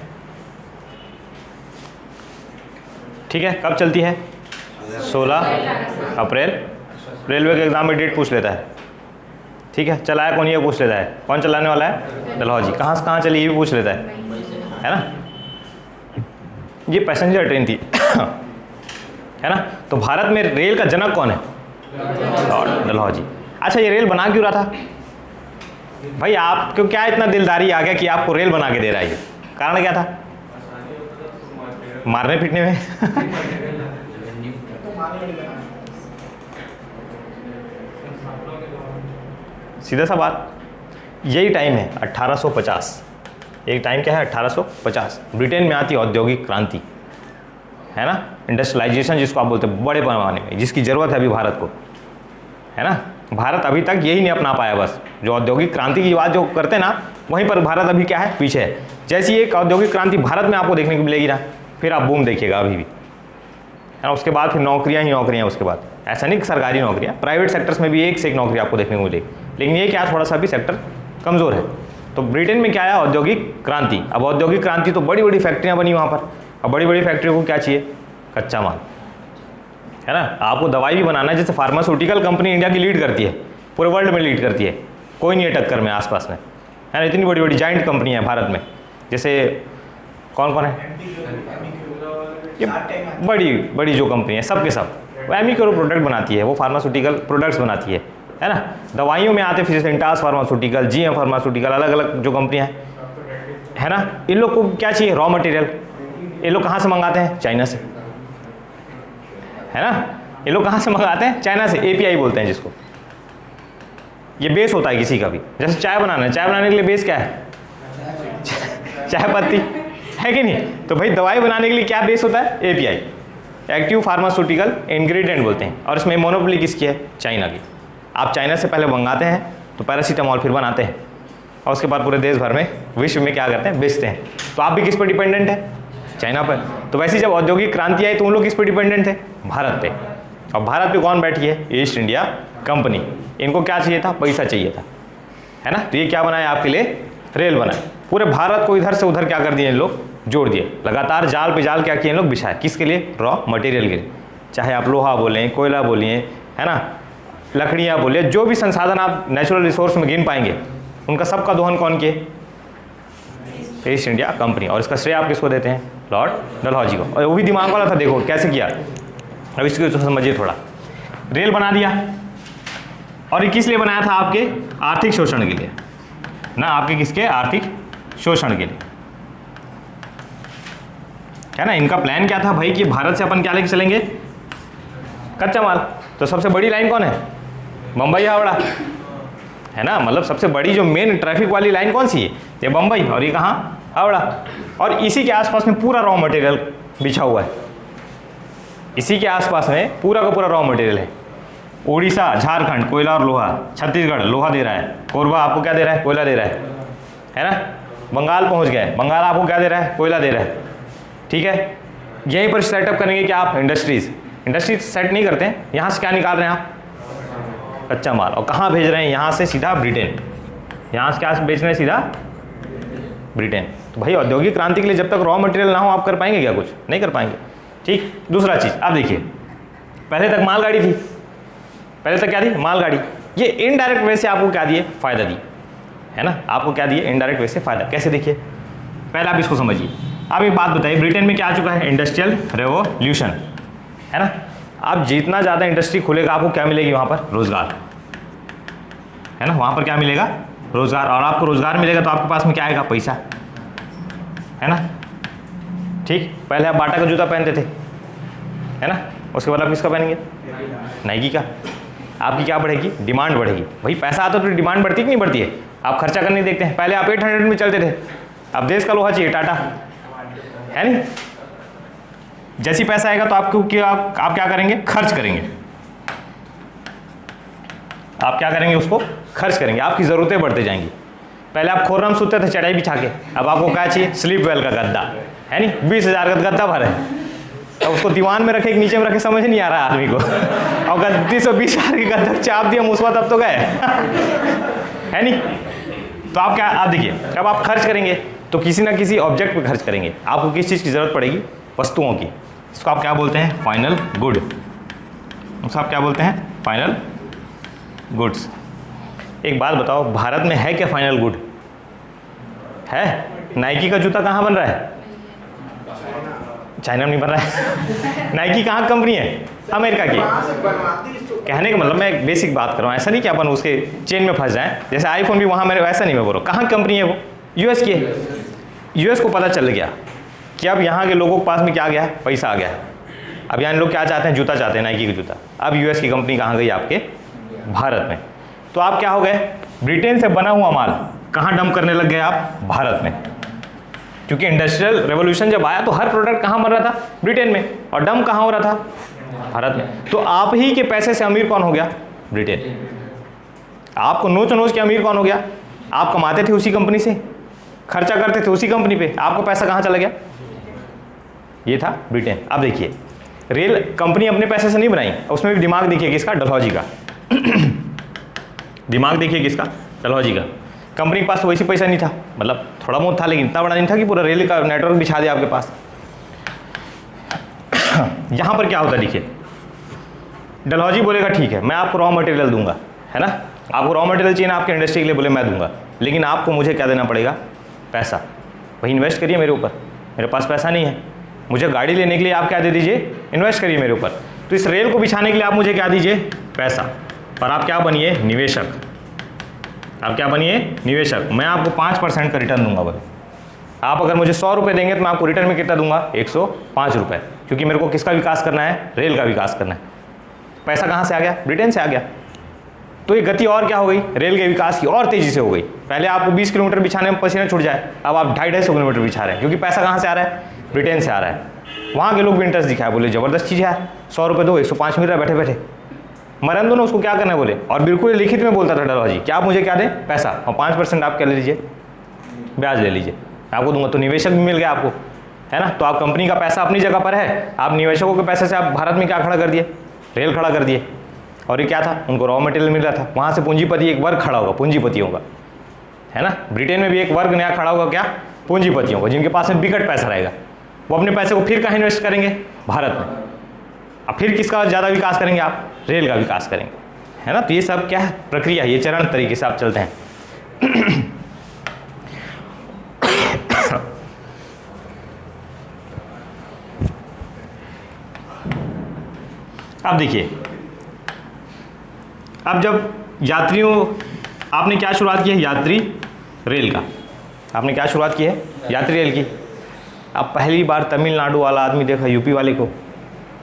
ठीक है। कब चलती है, 16 अप्रैल। रेलवे के एग्जाम में डेट पूछ लेता है, ठीक है। चलाया कौन, ये पूछ लेता है, कौन चलाने वाला है, डलहौजी। कहाँ से कहाँ चली ये भी पूछ लेता है ना। ये पैसेंजर ट्रेन थी है ना। तो भारत में रेल का जनक कौन है, डलहौजी। अच्छा ये रेल बना क्यों रहा था भाई, आपको क्या इतना दिलदारी आ गया कि आपको रेल बना के दे रहा है, ये कारण क्या था, मारने पीटने में सीधा सा बात, यही टाइम है 1850। एक टाइम क्या है, 1850 ब्रिटेन में आती औद्योगिक क्रांति, है ना, इंडस्ट्रियलाइजेशन जिसको आप बोलते हैं बड़े पैमाने में, जिसकी ज़रूरत है अभी भारत को, है ना। भारत अभी तक यही नहीं अपना पाया, बस जो औद्योगिक क्रांति की बात जो करते हैं ना, वहीं पर भारत अभी क्या है, पीछे है। जैसी एक औद्योगिक क्रांति भारत में आपको देखने को मिलेगी ना, फिर आप बूम देखिएगा अभी भी, है ना। उसके बाद फिर नौकरियाँ ही नौकरियाँ, उसके बाद ऐसा नहीं कि सरकारी नौकरियाँ, प्राइवेट सेक्टर्स में भी एक से एक नौकरी आपको देखने को मिलेगी, लेकिन ये क्या थोड़ा सा भी सेक्टर कमज़ोर है। तो ब्रिटेन में क्या आया, औद्योगिक क्रांति। अब औद्योगिक क्रांति तो बड़ी बड़ी फैक्ट्रियाँ बनी वहाँ पर। अब बड़ी बड़ी फैक्ट्रियों को क्या चाहिए, कच्चा माल, है ना। आपको दवाई भी बनाना है, जैसे फार्मास्यूटिकल कंपनी इंडिया की लीड करती है, पूरे वर्ल्ड में लीड करती है, कोई नहीं है टक्कर में आसपास में, है ना। इतनी बड़ी बड़ी जाइंट कंपनियाँ हैं भारत में, जैसे कौन कौन है, ये बड़ी बड़ी जो कंपनी है सब के सब, वो एमिको प्रोडक्ट बनाती है, वो फार्मास्यूटिकल प्रोडक्ट्स बनाती है ना। दवाइयों में आते फिर इंटास फार्मास्यूटिकल, GM फार्मास्यूटिकल, अलग अलग जो कंपनियाँ हैं, है ना। इन लोग को क्या चाहिए, रॉ मटेरियल। ये लोग कहाँ से मंगाते हैं, चाइना से, है ना। ये लोग कहाँ से मंगाते हैं, चाइना से। API बोलते हैं जिसको। ये बेस होता है किसी का भी, जैसे चाय बनाना है, चाय बनाने के लिए बेस क्या है, चाय पत्ती, है कि नहीं। तो भाई दवाई बनाने के लिए क्या बेस होता है, API, एक्टिव फार्मास्यूटिकल इंग्रेडिएंट बोलते हैं। और इसमें मोनोपोली किसकी है, चाइना की। आप चाइना से पहले मंगाते हैं तो पैरासीटामॉल फिर बनाते हैं, और उसके बाद पूरे देश भर में, विश्व में क्या करते हैं, बेचते हैं। तो आप भी किस पर डिपेंडेंट है, चाइना पर। तो वैसे जब औद्योगिक क्रांति आई तो उन लोग किस पर डिपेंडेंट थे, भारत पे। और भारत पे कौन बैठी है, ईस्ट इंडिया कंपनी। इनको क्या चाहिए था, पैसा चाहिए था, है ना। तो ये क्या बनाया आपके लिए, रेल बनाए। पूरे भारत को इधर से उधर क्या कर दिए इन लोग, जोड़ दिए। लगातार जाल पे जाल क्या किए इन लोग, बिछाए। किसके लिए, रॉ मटेरियल के लिए। चाहे आप लोहा बोलें, कोयला बोलिए, है ना, लकड़ियाँ बोलिए, जो भी संसाधन आप नेचुरल रिसोर्स में गिन पाएंगे, उनका सबका दोहन कौन किए, ईस्ट इंडिया कंपनी। और इसका श्रेय आप किसको देते हैं, लॉर्ड डलहौजी को। और वो भी दिमाग वाला था, देखो कैसे किया। अब इसको तो समझिए थोड़ा। रेल बना दिया, और ये किस लिए बनाया था, आपके आर्थिक शोषण के लिए ना, आपके किसके, आर्थिक शोषण के लिए, है ना। इनका प्लान क्या था भाई, कि भारत से अपन क्या लेके चलेंगे, कच्चा माल। तो सबसे बड़ी लाइन कौन है, बम्बई हावड़ा, है ना। मतलब सबसे बड़ी जो मेन ट्रैफिक वाली लाइन कौन सी है, ये बम्बई, और ये कहाँ, हावड़ा। और इसी के आसपास में पूरा रॉ मटेरियल बिछा हुआ है। इसी के आसपास में पूरा का पूरा रॉ मटेरियल है। उड़ीसा, झारखंड कोयला और लोहा, छत्तीसगढ़ लोहा दे रहा है, कोरबा आपको क्या दे रहा है, कोयला दे रहा है ना। बंगाल पहुंच गए, बंगाल आपको क्या दे रहा है, कोयला दे रहा है, ठीक है। यहीं पर सेटअप करेंगे क्या आप, इंडस्ट्रीज सेट नहीं करते हैं। यहाँ से क्या निकाल रहे हैं आप, कच्चा माल। और कहाँ भेज रहे हैं, यहाँ से सीधा ब्रिटेन। यहाँ से क्या बेच रहे हैं, सीधा ब्रिटेन। तो भाई औद्योगिक क्रांति के लिए जब तक रॉ मटेरियल ना हो, आप कर पाएंगे क्या, कुछ नहीं कर पाएंगे, ठीक। दूसरा चीज़ आप देखिए, पहले तक मालगाड़ी थी, पहले तक क्या थी, मालगाड़ी। ये इनडायरेक्ट वे से आपको क्या दिए, फ़ायदा दिए, है ना। आपको क्या दिए, इनडायरेक्ट वे से फ़ायदा। कैसे, देखिए पहले आप इसको समझिए। आप एक बात बताइए, ब्रिटेन में क्या आ चुका है, इंडस्ट्रियल रेवोल्यूशन, है ना। अब जितना ज़्यादा इंडस्ट्री खुलेगा, आपको क्या मिलेगी वहाँ पर, रोज़गार, है ना। वहाँ पर क्या मिलेगा, रोज़गार। और आपको रोज़गार मिलेगा तो आपके पास में क्या आएगा, पैसा, है ना, ठीक। पहले आप बाटा का जूता पहनते थे, है ना, उसके बाद आप किसका पहनेंगे, नाइकी का। आपकी क्या बढ़ेगी, डिमांड बढ़ेगी। भाई पैसा आता तो डिमांड बढ़ती कि नहीं बढ़ती है। आप खर्चा करने देखते हैं, पहले आप 800 में चलते थे, अब देश का लोहा चाहिए, टाटा, है नहीं। जैसी पैसा आएगा तो आपको क्या, आप क्या करेंगे, खर्च करेंगे। आप क्या करेंगे, उसको खर्च करेंगे। आपकी ज़रूरतें बढ़ते जाएंगी। पहले आप खोरम सोते थे चटाई बिछा के, अब आपको क्या चाहिए, स्लीप वेल का गद्दा, है नहीं। 20,000 का गद्दा भरे, अब उसको दीवान में रखे कि नीचे में रखे, समझ नहीं आ रहा आदमी को। और 320,000 की गद्दा चाप दिया मुसवा, तब तो गए, है नहीं। तो आप क्या, आप देखिए, अब आप खर्च करेंगे तो किसी ना किसी ऑब्जेक्ट पे खर्च करेंगे। आपको किस चीज़ की ज़रूरत पड़ेगी, वस्तुओं की। इसको आप क्या बोलते हैं, फाइनल गुड। उसको आप क्या बोलते हैं, फाइनल गुड्स। एक बात बताओ, भारत में है क्या फाइनल गुड, है। नाइकी का जूता कहाँ बन रहा है, चाइना में नहीं बन रहा है। नाइकी कहाँ कंपनी है, अमेरिका की। कहने का मतलब मैं एक बेसिक बात कर रहा हूँ, ऐसा नहीं कि अपन उसके चेन में फंस जाएं। जैसे आईफोन भी वहाँ मैंने वैसा नहीं मैं बोल रहा हूँ। कहाँ कंपनी है वो, यूएस की है। यूएस को पता चल गया कि अब यहाँ के लोगों के पास में क्या आ गया है, पैसा आ गया है। अब यहाँ लोग क्या चाहते हैं, जूता चाहते हैं, नाइकी का जूता। अब यूएस की कंपनी कहाँ गई, आपके भारत में। तो आप क्या हो गए, ब्रिटेन से बना हुआ माल कहाँ डंप करने लग गए आप, भारत में। क्योंकि इंडस्ट्रियल रेवोल्यूशन जब आया तो हर प्रोडक्ट कहाँ बन रहा था, ब्रिटेन में, और डंप कहाँ हो रहा था, भारत में। तो आप ही के पैसे से अमीर कौन हो गया, ब्रिटेन। आपको नोच नोच के अमीर कौन हो गया, आप कमाते थे उसी कंपनी से, खर्चा करते थे उसी कंपनी पे, आपको पैसा कहाँ चला गया, ये था ब्रिटेन। अब देखिए, रेल कंपनी अपने पैसे से नहीं बनाई, उसमें भी दिमाग देखिए किसका, डलहौजी का। दिमाग देखिए किसका, डलहौजी का। कंपनी के पास तो वैसे पैसा नहीं था, मतलब थोड़ा बहुत था, लेकिन इतना बड़ा नहीं था कि पूरा रेल का नेटवर्क बिछा दिया आपके पास। यहाँ पर क्या होता है देखिए, डलहौजी बोलेगा ठीक है मैं आपको रॉ मटेरियल दूंगा, है ना, आपको रॉ मटेरियल चाहिए ना आपके इंडस्ट्री के लिए, बोले मैं दूंगा, लेकिन आपको मुझे क्या देना पड़ेगा, पैसा। वही इन्वेस्ट करिए मेरे ऊपर, मेरे पास पैसा नहीं है, मुझे गाड़ी लेने के लिए आप क्या दे दीजिए, इन्वेस्ट करिए मेरे ऊपर। तो इस रेल को बिछाने के लिए आप मुझे क्या दीजिए, पैसा। पर आप क्या बनिए, निवेशक। आप क्या बनिए, निवेशक। मैं आपको 5% का रिटर्न दूंगा। बोले आप अगर मुझे 100 रुपये देंगे तो मैं आपको रिटर्न में कितना दूंगा, 105 रुपये, क्योंकि मेरे को किसका विकास करना है, रेल का विकास करना है। पैसा कहाँ से आ गया, ब्रिटेन से आ गया। तो ये गति और क्या हो गई, रेल के विकास की और तेज़ी से हो गई। पहले आपको 20 किलोमीटर बिछाने में पसीना छूट जाए, अब आप 250-250 किलोमीटर बिछा रहे हैं, क्योंकि पैसा कहाँ से आ रहा है, ब्रिटेन से आ रहा है। वहाँ के लोग भी इंटरेस्ट दिखाया, बोले ज़बरदस्त चीज़ है, 100 रुपये दो, 105 मिल रहा है बैठे बैठे, मरन दो ना, उसको क्या करना है बोले। और बिल्कुल लिखित में बोलता था डलहौजी कि आप मुझे क्या दें, पैसा, और 5% आप क्या ले लीजिए, ब्याज ले लीजिए, आपको दूंगा। तो निवेशक भी मिल गया आपको, है ना। तो आप कंपनी का पैसा अपनी जगह पर है, आप निवेशकों के पैसे से आप भारत में क्या खड़ा कर दिए, रेल खड़ा कर दिए। और ये क्या था, उनको रॉ मटेरियल मिल रहा था, वहाँ से पूंजीपति एक वर्ग खड़ा होगा, पूंजीपतियों का, है ना। ब्रिटेन में भी एक वर्ग नया खड़ा होगा, क्या, पूंजीपतियों का, जिनके पास में बिकट पैसा रहेगा। वो अपने पैसे को फिर कहाँ इन्वेस्ट करेंगे, भारत में। अब फिर किसका ज़्यादा विकास करेंगे आप, रेल का विकास करेंगे, है ना। तो ये सब क्या है, प्रक्रिया, ये चरण तरीके से आप चलते हैं। अब देखिए, अब जब यात्रियों, आपने क्या शुरुआत की है, यात्री रेल का, आपने क्या शुरुआत की है, यात्री रेल की। अब पहली बार तमिलनाडु वाला आदमी देखा यूपी वाले को,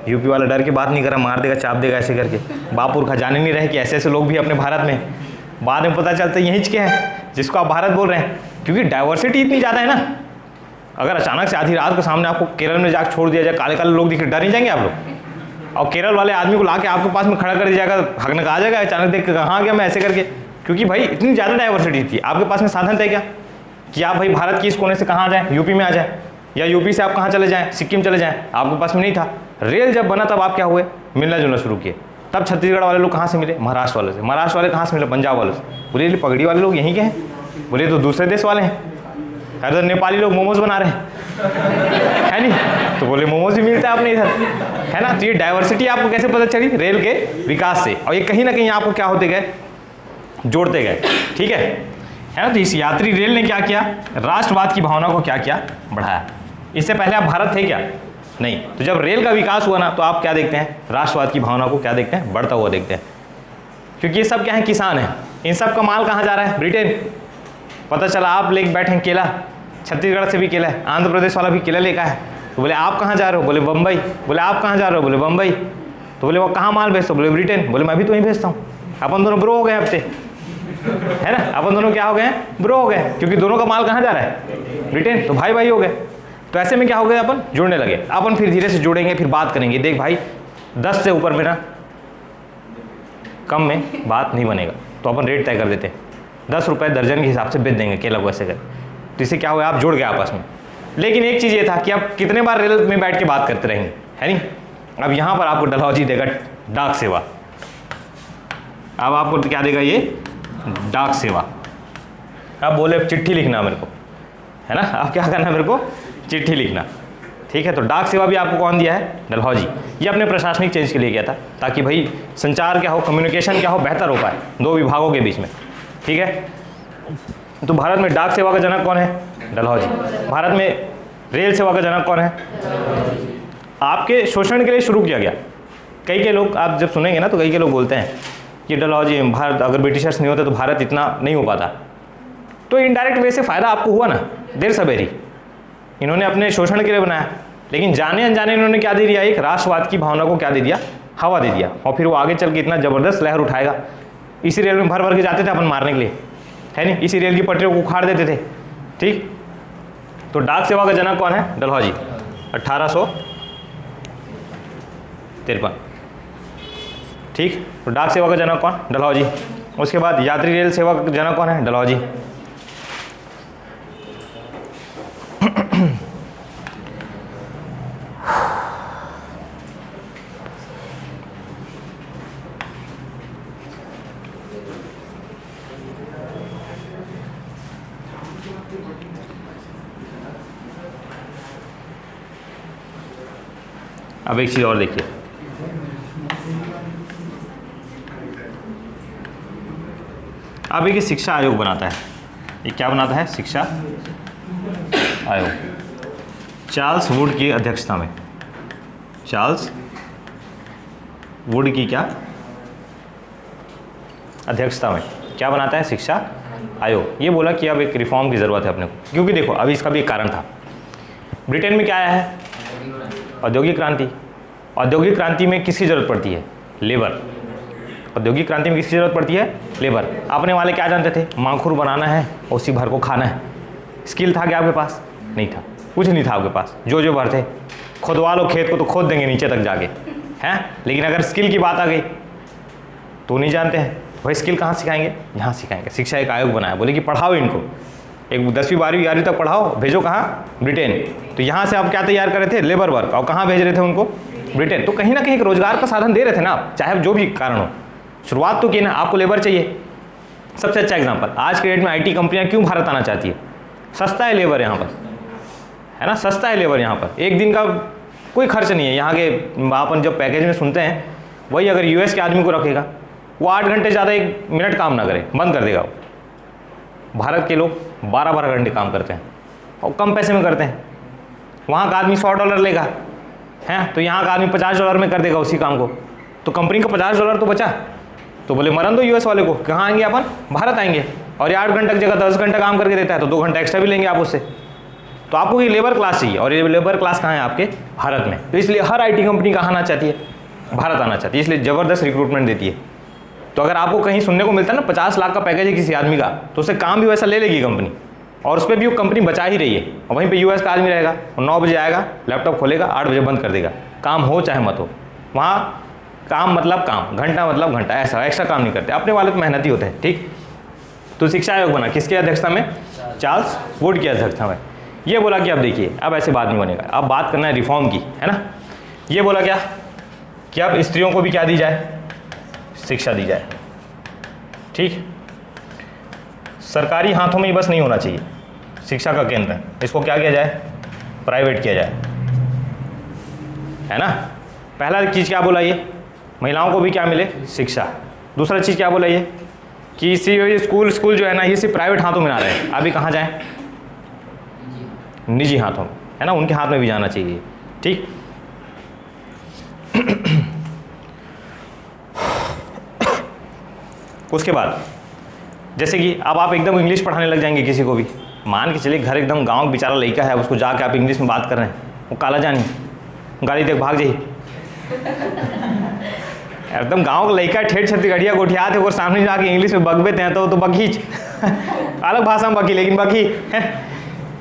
यूपी वाला डर के बात नहीं करा, मार देगा, चाप देगा ऐसे करके। बापुर खजाने नहीं रहे कि ऐसे ऐसे लोग भी अपने भारत में। बाद में पता चलता है यहीं के हैं जिसको आप भारत बोल रहे हैं, क्योंकि डाइवर्सिटी इतनी ज़्यादा है ना। अगर अचानक से आधी रात को सामने आपको केरल में जाकर छोड़ दिया जाए, काले काले लोग दिखे, डर नहीं जाएंगे आप लोग। और केरल वाले आदमी को ला के आपके पास में खड़ा कर दिया जाएगा, हकनक आ जाएगा अचानक देख के, कहाँ गया मैं, ऐसे करके। क्योंकि भाई इतनी ज़्यादा डाइवर्सिटी थी, आपके पास में साधन थे क्या कि आप भाई भारत की इस कोने से कहाँ आ जाएँ, यूपी में आ जाए, या यूपी से आप कहाँ चले जाएँ, सिक्किम चले जाएँ, आपके पास में नहीं था। रेल जब बना तब आप क्या हुए, मिलना जुलना शुरू किए। तब छत्तीसगढ़ वाले लोग कहाँ से मिले, महाराष्ट्र वाले से। महाराष्ट्र वाले कहाँ से मिले, पंजाब वाले से। बोले ये पगड़ी वाले लोग यहीं के हैं, बोले तो दूसरे देश वाले हैं। अरे तो नेपाली लोग मोमोज बना रहे हैं, है नहीं, तो बोले मोमोज भी मिलता है अपने इधर, है ना। तो ये डाइवर्सिटी आपको कैसे पता चली, रेल के विकास से। और ये कहीं ना कहीं आपको क्या होते गए, जोड़ते गए, ठीक है ना। तो इस यात्री रेल ने क्या किया, राष्ट्रवाद की भावना को क्या किया, बढ़ाया। इससे पहले आप भारत थे क्या, नहीं। तो जब रेल का विकास हुआ ना, तो आप क्या देखते हैं, राष्ट्रवाद की भावना को क्या देखते हैं, बढ़ता हुआ देखते हैं। क्योंकि ये सब क्या है, किसान हैं, इन सब का माल कहाँ जा रहा है, ब्रिटेन। पता चला आप लेके बैठे हैं केला, छत्तीसगढ़ से भी केला है, आंध्र प्रदेश वाला भी केला लेकर है। तो बोले आप कहाँ जा रहे हो, बोले बम्बई। बोले आप कहाँ जा रहे हो, बोले बम्बई। तो बोले वो कहाँ माल भेजते हो, बोले ब्रिटेन। बोले मैं भी तो वहीं भेजता हूँ। अपन दोनों ब्रो हो गए हफ्ते, है ना, अपन दोनों क्या हो गए, ब्रो हो गए, क्योंकि दोनों का माल कहाँ जा रहा है, ब्रिटेन। तो भाई भाई हो गए। तो ऐसे में क्या हो गया, अपन जुड़ने लगे। अपन फिर धीरे से जुड़ेंगे, फिर बात करेंगे। देख भाई 10 से ऊपर में ना, कम में बात नहीं बनेगा, तो अपन रेट तय कर देते हैं, 10 रुपये दर्जन के हिसाब से बेच देंगे केला को, ऐसे कर। तो इससे क्या हुआ, आप जुड़ गए आपस में। लेकिन एक चीज़ ये था कि आप कितने बार रेल में बैठ के बात करते रहेंगे, है नहीं। अब यहाँ पर आपको डलहौजी देगा डाक सेवा। अब आपको क्या देगा, ये डाक सेवा। अब बोले चिट्ठी लिखना मेरे को, है ना। अब क्या करना मेरे को, चिट्ठी लिखना, ठीक है। तो डाक सेवा भी आपको कौन दिया है, डलहौजी। ये अपने प्रशासनिक चेंज के लिए किया था, ताकि भाई संचार क्या हो, कम्युनिकेशन क्या हो, बेहतर हो पाए दो विभागों के बीच में, ठीक है। तो भारत में डाक सेवा का जनक कौन है, डलहौजी। भारत में रेल सेवा का जनक कौन है, आपके शोषण के लिए शुरू किया गया। कई के लोग आप जब सुनेंगे ना, तो कई के लोग बोलते हैं कि डलहौजी, भारत अगर ब्रिटिशर्स नहीं होते तो भारत इतना नहीं हो पाता। तो इनडायरेक्ट वे से फ़ायदा आपको हुआ ना, देर सवेरी। इन्होंने अपने शोषण के लिए बनाया, लेकिन जाने अनजाने इन्होंने क्या दे दिया, एक राष्ट्रवाद की भावना को क्या दे दिया, हवा दे दिया। और फिर वो आगे चल के इतना ज़बरदस्त लहर उठाएगा। इसी रेल में भर भर के जाते थे अपन मारने के लिए, है नहीं। इसी रेल की पटरियों को उखाड़ देते थे, ठीक। तो डाक सेवा का जनक कौन है, डलहौजी, 1853, ठीक। तो डाक सेवा का जनक कौन, डलहौजी। उसके बाद यात्री रेल सेवा का जनक कौन है, डलहौजी। अब एक चीज़ और देखिए, अब एक शिक्षा आयोग बनाता है। ये क्या बनाता है? शिक्षा आयोग, चार्ल्स वुड की अध्यक्षता में। चार्ल्स वुड की क्या अध्यक्षता में क्या बनाता है? शिक्षा आयोग। ये बोला कि अब एक रिफॉर्म की ज़रूरत है अपने को, क्योंकि देखो अभी इसका भी एक कारण था। ब्रिटेन में क्या आया है? औद्योगिक क्रांति। औद्योगिक क्रांति में किसकी ज़रूरत पड़ती है? लेबर। औद्योगिक क्रांति में किसकी ज़रूरत पड़ती है? लेबर। अपने वाले क्या जानते थे? माखूर बनाना है, उसी भर को खाना है। स्किल था क्या आपके पास? नहीं था, कुछ नहीं था आपके पास। जो भर थे, खुदवा लो खेत को तो खोद देंगे नीचे तक जाके, हैं। लेकिन अगर स्किल की बात आ गई तो नहीं जानते हैं। वही स्किल कहाँ सिखाएंगे? यहाँ सिखाएंगे। शिक्षा एक आयोग बनाया, बोले कि पढ़ाओ इनको, एक 10वीं 12वीं 11वीं तक पढ़ाओ, भेजो कहाँ? ब्रिटेन। तो यहाँ से आप क्या तैयार कर रहे थे? Labour work. और कहाँ भेज रहे थे उनको? ब्रिटेन। तो कहीं ना कहीं एक रोजगार का साधन दे रहे थे ना आप, चाहे जो भी कारण हो। शुरुआत तो की ना, आपको लेबर चाहिए। सबसे अच्छा एग्जांपल, आज के डेट में आईटी कंपनियां क्यों भारत आना चाहती है? सस्ता है लेबर यहाँ पर, है ना, सस्ता है लेबर यहाँ पर। एक दिन का कोई खर्च नहीं है। यहाँ के अपन जब पैकेज में सुनते हैं, वही अगर यूएस के आदमी को रखेगा, वो 8 घंटे ज़्यादा 1 मिनट काम ना करे, बंद कर देगा वो। भारत के लोग 12-12 घंटे काम करते हैं और कम पैसे में करते हैं। वहाँ का आदमी $100 लेगा, हैं, तो यहाँ का आदमी $50 में कर देगा उसी काम को। तो कंपनी का $50 तो बचा। तो बोले मरन दो यूएस वाले को, कहाँ आएंगे अपन? भारत आएंगे। और ये 8 घंटे की जगह 10 घंटा काम करके देता है, तो 2 घंटा एक्स्ट्रा भी लेंगे आप उससे। तो आपको ये लेबर क्लास चाहिए, और ये लेबर क्लास कहाँ है? आपके भारत में। तो इसलिए हर आईटी कंपनी कहाँ आना चाहती है? भारत आना चाहती है। इसलिए ज़बरदस्त रिक्रूटमेंट देती है। तो अगर आपको कहीं सुनने को मिलता है ना 50 लाख का पैकेज है किसी आदमी का, तो उससे काम भी वैसा ले लेगी कंपनी, और उस पर भी वो कंपनी बचा ही रही है। और वहीं पे यूएस का आदमी रहेगा, और 9 बजे आएगा, लैपटॉप खोलेगा, 8 बजे बंद कर देगा। काम हो चाहे मत हो, वहाँ काम मतलब काम, घंटा मतलब घंटा, ऐसा एक्स्ट्रा काम नहीं करते। अपने वाले तो मेहनती होते हैं, ठीक। तो शिक्षा आयोग बना, किसकी अध्यक्षता में? चार्ल्स वुड की अध्यक्षता में। ये बोला कि अब देखिए, अब ऐसे बात नहीं बनेगा, अब बात करना है रिफॉर्म की, है ना। ये बोला क्या कि अब स्त्रियों को भी क्या दी जाए? शिक्षा दी जाए, ठीक। सरकारी हाथों में ही बस नहीं होना चाहिए शिक्षा का केंद्र, इसको क्या किया जाए? प्राइवेट किया जाए, है ना। पहला चीज़ क्या बोला ये? महिलाओं को भी क्या मिले? शिक्षा। दूसरा चीज़ क्या बोला ये? कि इसी स्कूल जो है ना, ये सिर्फ प्राइवेट हाथों में ना रहे, अभी कहाँ जाए? निजी हाथों में, है ना, उनके हाथ में भी जाना चाहिए, ठीक। उसके बाद जैसे कि अब आप एकदम इंग्लिश पढ़ाने लग जाएंगे किसी को भी, मान के चलिए घर एकदम गांव बेचारा लड़का है, उसको जाके आप इंग्लिश में बात कर रहे हैं, वो काला जानी गाड़ी देख भाग जाइए। एकदम गांव का लड़का ठेठ छत्तीसगढ़िया गोठिया थे, और सामने जाके इंग्लिश में बकबेते हैं तो बकीच अलग भाषा में बकी, लेकिन बकी।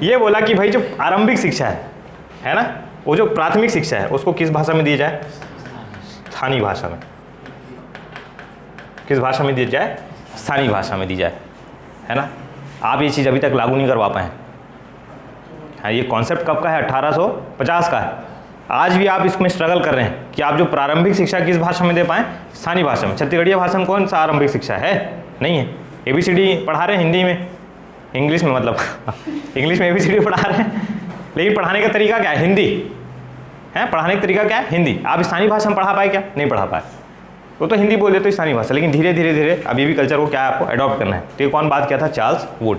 ये बोला कि भाई जो आरंभिक शिक्षा है ना, वो जो प्राथमिक शिक्षा है उसको किस भाषा में दी जाए? स्थानीय भाषा में। किस भाषा में दी जाए? स्थानीय भाषा में दी जाए, है ना। आप ये चीज़ अभी तक लागू नहीं करवा पाए। हाँ, ये कॉन्सेप्ट कब का है? 1850 का है। आज भी आप इसमें स्ट्रगल कर रहे हैं कि आप जो प्रारंभिक शिक्षा किस भाषा में दे पाएँ? स्थानीय भाषा में। छत्तीसगढ़िया भाषा में कौन सा आरंभिक शिक्षा है? नहीं है। ABCD पढ़ा रहे हैं हिंदी में, इंग्लिश में, मतलब इंग्लिश में ABCD पढ़ा रहे हैं, लेकिन पढ़ाने का तरीका क्या है? हिंदी है। पढ़ाने का तरीका क्या है? हिंदी। आप स्थानीय भाषा में पढ़ा पाए क्या? नहीं पढ़ा पाए। वो तो हिंदी बोले तो स्थानीय भाषा, लेकिन धीरे धीरे अभी भी कल्चर को क्या है आपको अडॉप्ट करना है। तो ये कौन बात किया था? चार्ल्स वुड,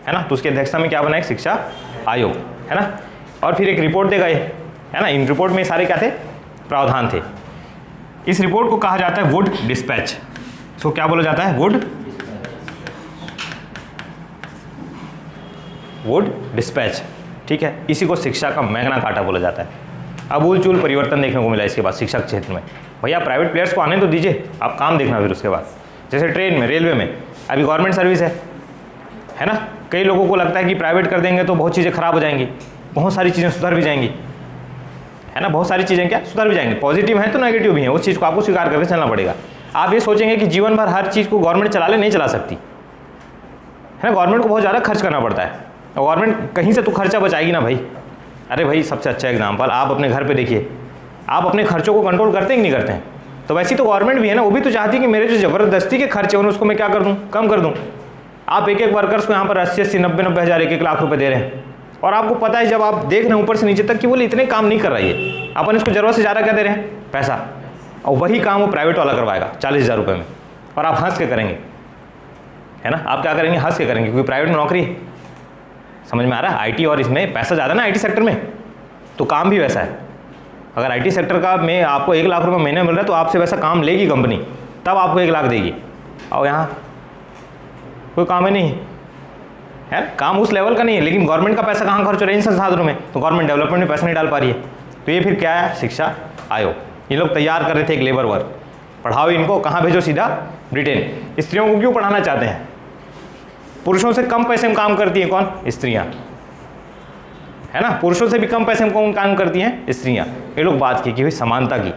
है ना। तो उसकी अध्यक्षता में क्या बना? एक शिक्षा आयोग, है ना। और फिर एक रिपोर्ट देगा ये, है ना। इन रिपोर्ट में सारे क्या थे? प्रावधान थे। इस रिपोर्ट को कहा जाता है वुड डिस्पैच। इसको क्या बोला जाता है? वुड डिस्पैच, ठीक है। इसी को शिक्षा का मैग्ना कार्टा बोला जाता है। अबूल चूल परिवर्तन देखने को मिला इसके बाद शिक्षा क्षेत्र में। भैया प्राइवेट प्लेयर्स को आने तो दीजिए, आप काम देखना फिर उसके बाद। जैसे ट्रेन में, रेलवे में अभी गवर्नमेंट सर्विस है ना। कई लोगों को लगता है कि प्राइवेट कर देंगे तो बहुत चीज़ें खराब हो जाएंगी, बहुत सारी चीज़ें सुधर भी जाएंगी, है ना। बहुत सारी चीज़ें क्या सुधर भी जाएंगी, पॉजिटिव हैं तो नेगेटिव भी हैं। उस चीज़ को आपको स्वीकार करके चलना पड़ेगा। आप ये सोचेंगे कि जीवन भर हर चीज़ को गवर्नमेंट चला ले, नहीं चला सकती, है ना। गवर्नमेंट को बहुत ज़्यादा खर्च करना पड़ता है, और गवर्नमेंट कहीं से तो खर्चा बचाएगी ना भाई। अरे भाई सबसे अच्छा एग्जाम्पल आप अपने घर पे देखिए, आप अपने खर्चों को कंट्रोल करते हैं कि नहीं करते हैं? तो वैसे तो गवर्नमेंट भी है ना, वो भी तो चाहती है कि मेरे जो ज़बरदस्ती के खर्चे हैं उसको मैं क्या कर दूं? कम कर दूं। आप एक एक वर्कर्स को यहाँ पर 80-80, 90-90 हज़ार, 1-1 लाख रुपए दे रहे हैं, और आपको पता है जब आप देख रहे हैं ऊपर से नीचे तक कि बोले इतने काम नहीं कर रहा है, अपन इसको ज़रूरत से ज़्यादा क्या दे रहे हैं, पैसा, और वही काम वो प्राइवेट वाला करवाएगा 40,000 रुपये में, और आप हंस के करेंगे, है ना। आप क्या करेंगे, हंस के करेंगे, क्योंकि प्राइवेट में नौकरी है। समझ में आ रहा है। आईटी और इसमें पैसा ज़्यादा ना, आईटी सेक्टर में, तो काम भी वैसा है। अगर आईटी सेक्टर का में आपको 1 लाख रुपये महीने मिल रहा है तो आपसे वैसा काम लेगी कंपनी, तब आपको 1 लाख देगी। और यहाँ कोई काम ही नहीं है, काम उस लेवल का नहीं है, लेकिन गवर्नमेंट का पैसा कहाँ खर्च हो रहा है, इन संसाधनों में, तो गवर्नमेंट डेवलपमेंट में पैसा नहीं डाल पा रही है। तो ये फिर क्या है, शिक्षा आयोग। ये लोग तैयार कर रहे थे एक लेबर वर्क, पढ़ाओ इनको, कहाँ भेजो, सीधा ब्रिटेन। स्त्रियों को क्यों पढ़ाना चाहते हैं, पुरुषों से कम पैसे में काम करती हैं कौन, स्त्रियाँ, है ना। पुरुषों से भी कम पैसे में कौन काम करती हैं, स्त्रियाँ। ये लोग बात की कि भाई समानता की,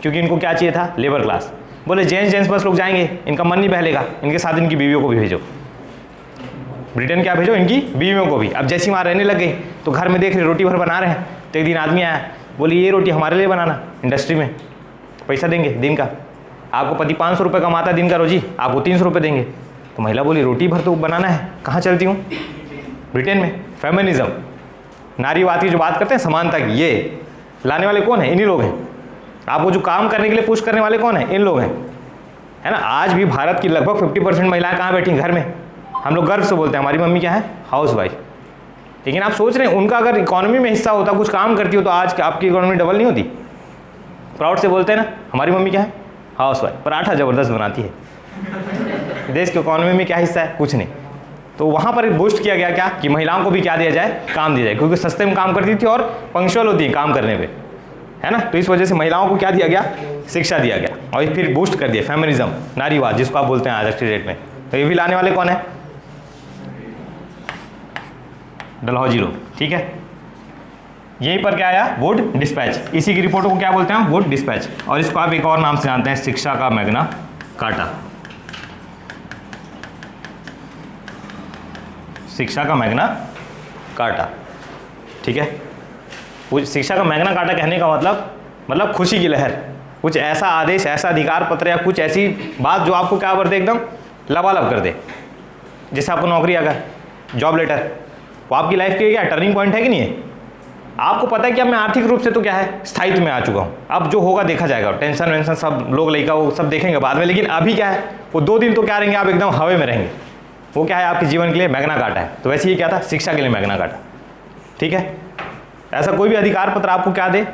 क्योंकि इनको क्या चाहिए था, लेबर क्लास। बोले जेंट्स बस लोग जाएंगे, इनका मन नहीं बहलेगा, इनके साथ इनकी बीवियों को भी भेजो, ब्रिटेन क्या भेजो, इनकी बीवियों को भी। अब जैसी वहाँ रहने लग गई तो घर में देख रहे रोटी भर बना रहे हैं, तो एक दिन आदमी आया, बोले ये रोटी हमारे लिए बनाना, इंडस्ट्री में पैसा देंगे दिन का, आपको पति 500 रुपये कमाता है दिन का रोजी, आपको 300 रुपये देंगे। तो महिला बोली रोटी भर तो बनाना है, कहाँ चलती हूँ, ब्रिटेन में। फेमिनिज्म, नारीवाद की जो बात करते हैं, समानता की, ये लाने वाले कौन है, इन्हीं लोग हैं। आपको जो काम करने के लिए पुश करने वाले कौन है, इन लोग हैं, है ना। आज भी भारत की लगभग 50% महिलाएं कहाँ बैठी, घर में। हम लोग गर्व से बोलते हैं हमारी मम्मी क्या है, हाउस वाइफ। लेकिन आप सोच रहे हैं उनका अगर इकोनॉमी में हिस्सा होता, कुछ काम करती हो, तो आज आपकी इकोनॉमी डबल नहीं होती। प्राउड से बोलते हैं ना, हमारी मम्मी क्या है, हाउस वाइफ, पराठा ज़बरदस्त बनाती है। देश की इकोनॉमी में क्या हिस्सा है, कुछ नहीं। तो वहाँ पर बूस्ट किया गया क्या, कि महिलाओं को भी क्या दिया जाए, काम दिया जाए, क्योंकि सस्ते में काम करती थी और पंक्चुअल होती है काम करने पे, है ना। तो इस वजह से महिलाओं को क्या दिया गया, शिक्षा दिया गया, और फिर बूस्ट कर दिया फेमिनिज्म, नारीवाद जिसको आप बोलते हैं आज की डेट में। तो ये भी लाने वाले कौन है, डलहौजी लोग, ठीक है। यहीं पर क्या आया, वुड डिस्पैच। इसी की रिपोर्ट को क्या बोलते हैं, वुड डिस्पैच। और इसको आप एक और नाम से जानते हैं, शिक्षा का मैग्ना कार्टा। शिक्षा का मैग्ना कार्टा, ठीक है। शिक्षा का मैग्ना कार्टा कहने का मतलब खुशी की लहर, कुछ ऐसा आदेश, ऐसा अधिकार पत्र या कुछ ऐसी बात जो आपको क्या कर दे, एकदम लबालब कर दे। जैसे आपको नौकरी आ गया, जॉब लेटर, वो आपकी लाइफ के क्या टर्निंग पॉइंट है कि नहीं है। आपको पता है कि अब मैं आर्थिक रूप से तो क्या है, स्थायित्व में आ चुका हूँ, अब जो होगा देखा जाएगा, टेंशन वेंशन सब लोग लेगा, वो सब देखेंगे बाद में। लेकिन अभी क्या है, वो 2 दिन तो क्या रहेंगे, आप एकदम हवा में रहेंगे। वो क्या है, आपके जीवन के लिए मैग्ना कार्टा है। तो वैसे ही क्या था, शिक्षा के लिए मैग्ना कार्टा, ठीक है। ऐसा कोई भी अधिकार पत्र आपको क्या दे,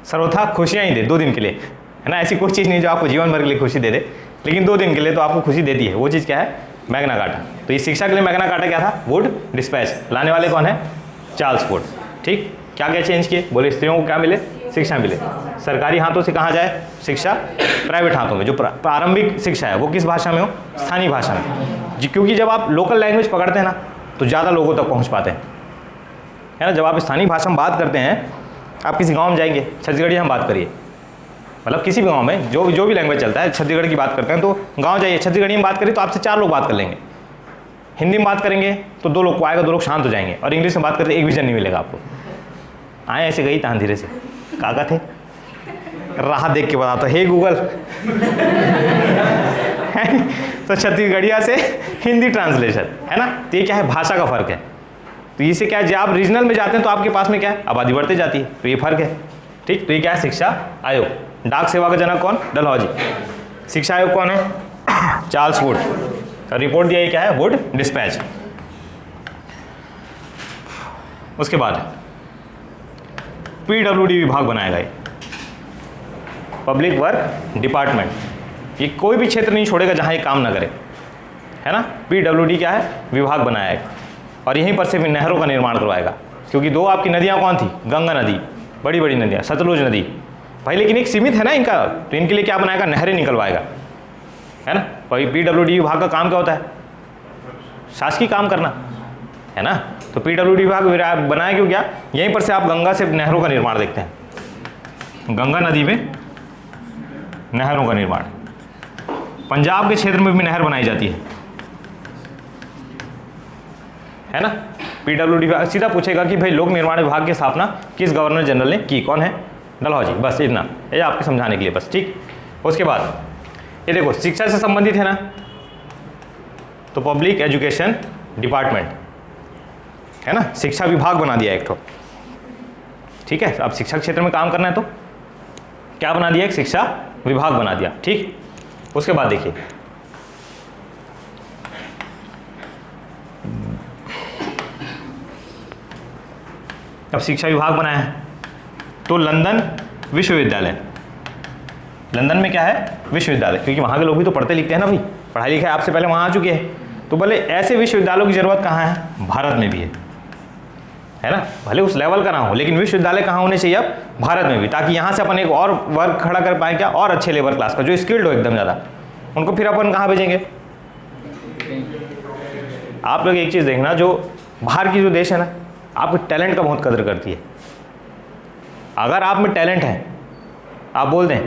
सर्वथा खुशियाँ ही दे 2 दिन के लिए, है ना। ऐसी कोई चीज़ नहीं जो आपको जीवन भर के लिए खुशी दे दे, लेकिन 2 दिन के लिए तो आपको खुशी देती है। वो चीज़ क्या है, मैग्ना कार्टा। तो इस शिक्षा के लिए मैग्ना कार्टा क्या था, वुड डिस्पैच। लाने वाले कौन है, चार्ल्स फोर्ड, ठीक। क्या क्या चेंज किए, बोले स्त्रियों को क्या मिले, शिक्षा मिले। सरकारी हाथों से कहाँ जाए शिक्षा, प्राइवेट हाथों में। जो प्रारंभिक शिक्षा है वो किस भाषा में हो, स्थानीय भाषा में जी, क्योंकि जब आप लोकल लैंग्वेज पकड़ते हैं ना तो ज़्यादा लोगों तक पहुँच पाते हैं, है ना। जब आप स्थानीय भाषा में बात करते हैं, आप किसी गाँव में जाएंगे, छत्तीसगढ़ी हम बात करिए, मतलब किसी भी गाँव में जो भी लैंग्वेज चलता है, छत्तीसगढ़ की बात करते हैं तो गाँव जाइए, छत्तीसगढ़ी में बात करिए तो आपसे 4 लोग बात कर लेंगे। हिंदी में बात करेंगे तो 2 लोग को आएगा, 2 लोग शांत हो जाएंगे। और इंग्लिश में बात करते एक भी जन नहीं मिलेगा आपको। आए ऐसे गई तान धीरे से, काका थे, राह देख के बताता, हे गूगल तो छत्तीसगढ़िया से हिंदी ट्रांसलेशन, है ना। तो ये क्या है, भाषा का फ़र्क है। तो इससे क्या है, जब आप रीजनल में जाते हैं तो आपके पास में क्या है, आबादी बढ़ती जाती है, तो ये फ़र्क है, ठीक। तो ये क्या है, शिक्षा आयोग। डाक सेवा का जनक कौन, डलहौजी। शिक्षा आयोग कौन है, चार्ल्स वुड। तो रिपोर्ट दिया, ये क्या है, वुड डिस्पैच। उसके बाद PWD विभाग बनाया गया, पब्लिक वर्क डिपार्टमेंट। ये कोई भी क्षेत्र नहीं छोड़ेगा जहाँ ये काम ना करे, है ना। PWD क्या है, विभाग बनाया है, और यहीं पर से भी नहरों का निर्माण करवाएगा। क्योंकि 2 आपकी नदियाँ कौन थी, गंगा नदी, बड़ी बड़ी नदियाँ, सतलुज नदी भाई, लेकिन एक सीमित है ना इनका, तो इनके लिए क्या बनाएगा, नहरें निकलवाएगा, है ना। भाई PWD विभाग का काम क्या होता है, शासकीय काम करना, है ना। तो PWD विभाग बनाया क्यों, क्या, यहीं पर से आप गंगा से नहरों का निर्माण देखते हैं, गंगा नदी में नहरों का निर्माण। पंजाब के क्षेत्र में भी नहर बनाई जाती है ना। PWD विभाग सीधा पूछेगा कि भाई लोक निर्माण विभाग की स्थापना किस गवर्नर जनरल ने की, कौन है, डलहौजी। बस इतना, ये आपके समझाने के लिए बस, ठीक। उसके बाद ये देखो, शिक्षा से संबंधित है ना, तो पब्लिक एजुकेशन डिपार्टमेंट, है ना, शिक्षा विभाग बना दिया एक ठो। ठीक है, अब शिक्षा क्षेत्र में काम करना है तो क्या बना दिया, एक शिक्षा विभाग बना दिया। ठीक, उसके बाद देखिए अब शिक्षा विभाग बनाया है तो लंदन विश्वविद्यालय, लंदन में क्या है, विश्वविद्यालय, क्योंकि वहाँ के लोग भी तो पढ़ते लिखते हैं ना भाई, पढ़ाई लिखाई आपसे पहले वहाँ आ चुके हैं। तो भले ऐसे विश्वविद्यालयों की ज़रूरत कहाँ है, भारत में भी है ना, भले उस लेवल का ना हो, लेकिन विश्वविद्यालय कहाँ होने चाहिए, अब भारत में भी, ताकि यहाँ से अपन एक और वर्ग खड़ा कर पाएँ, क्या, और अच्छे लेबर क्लास का जो स्किल्ड हो एकदम ज़्यादा, उनको फिर अपन कहाँ भेजेंगे। आप लोग एक चीज़ देखना, जो बाहर की जो देश है ना, आपके टैलेंट का बहुत कदर करती है। अगर आप में टैलेंट है, आप बोल दें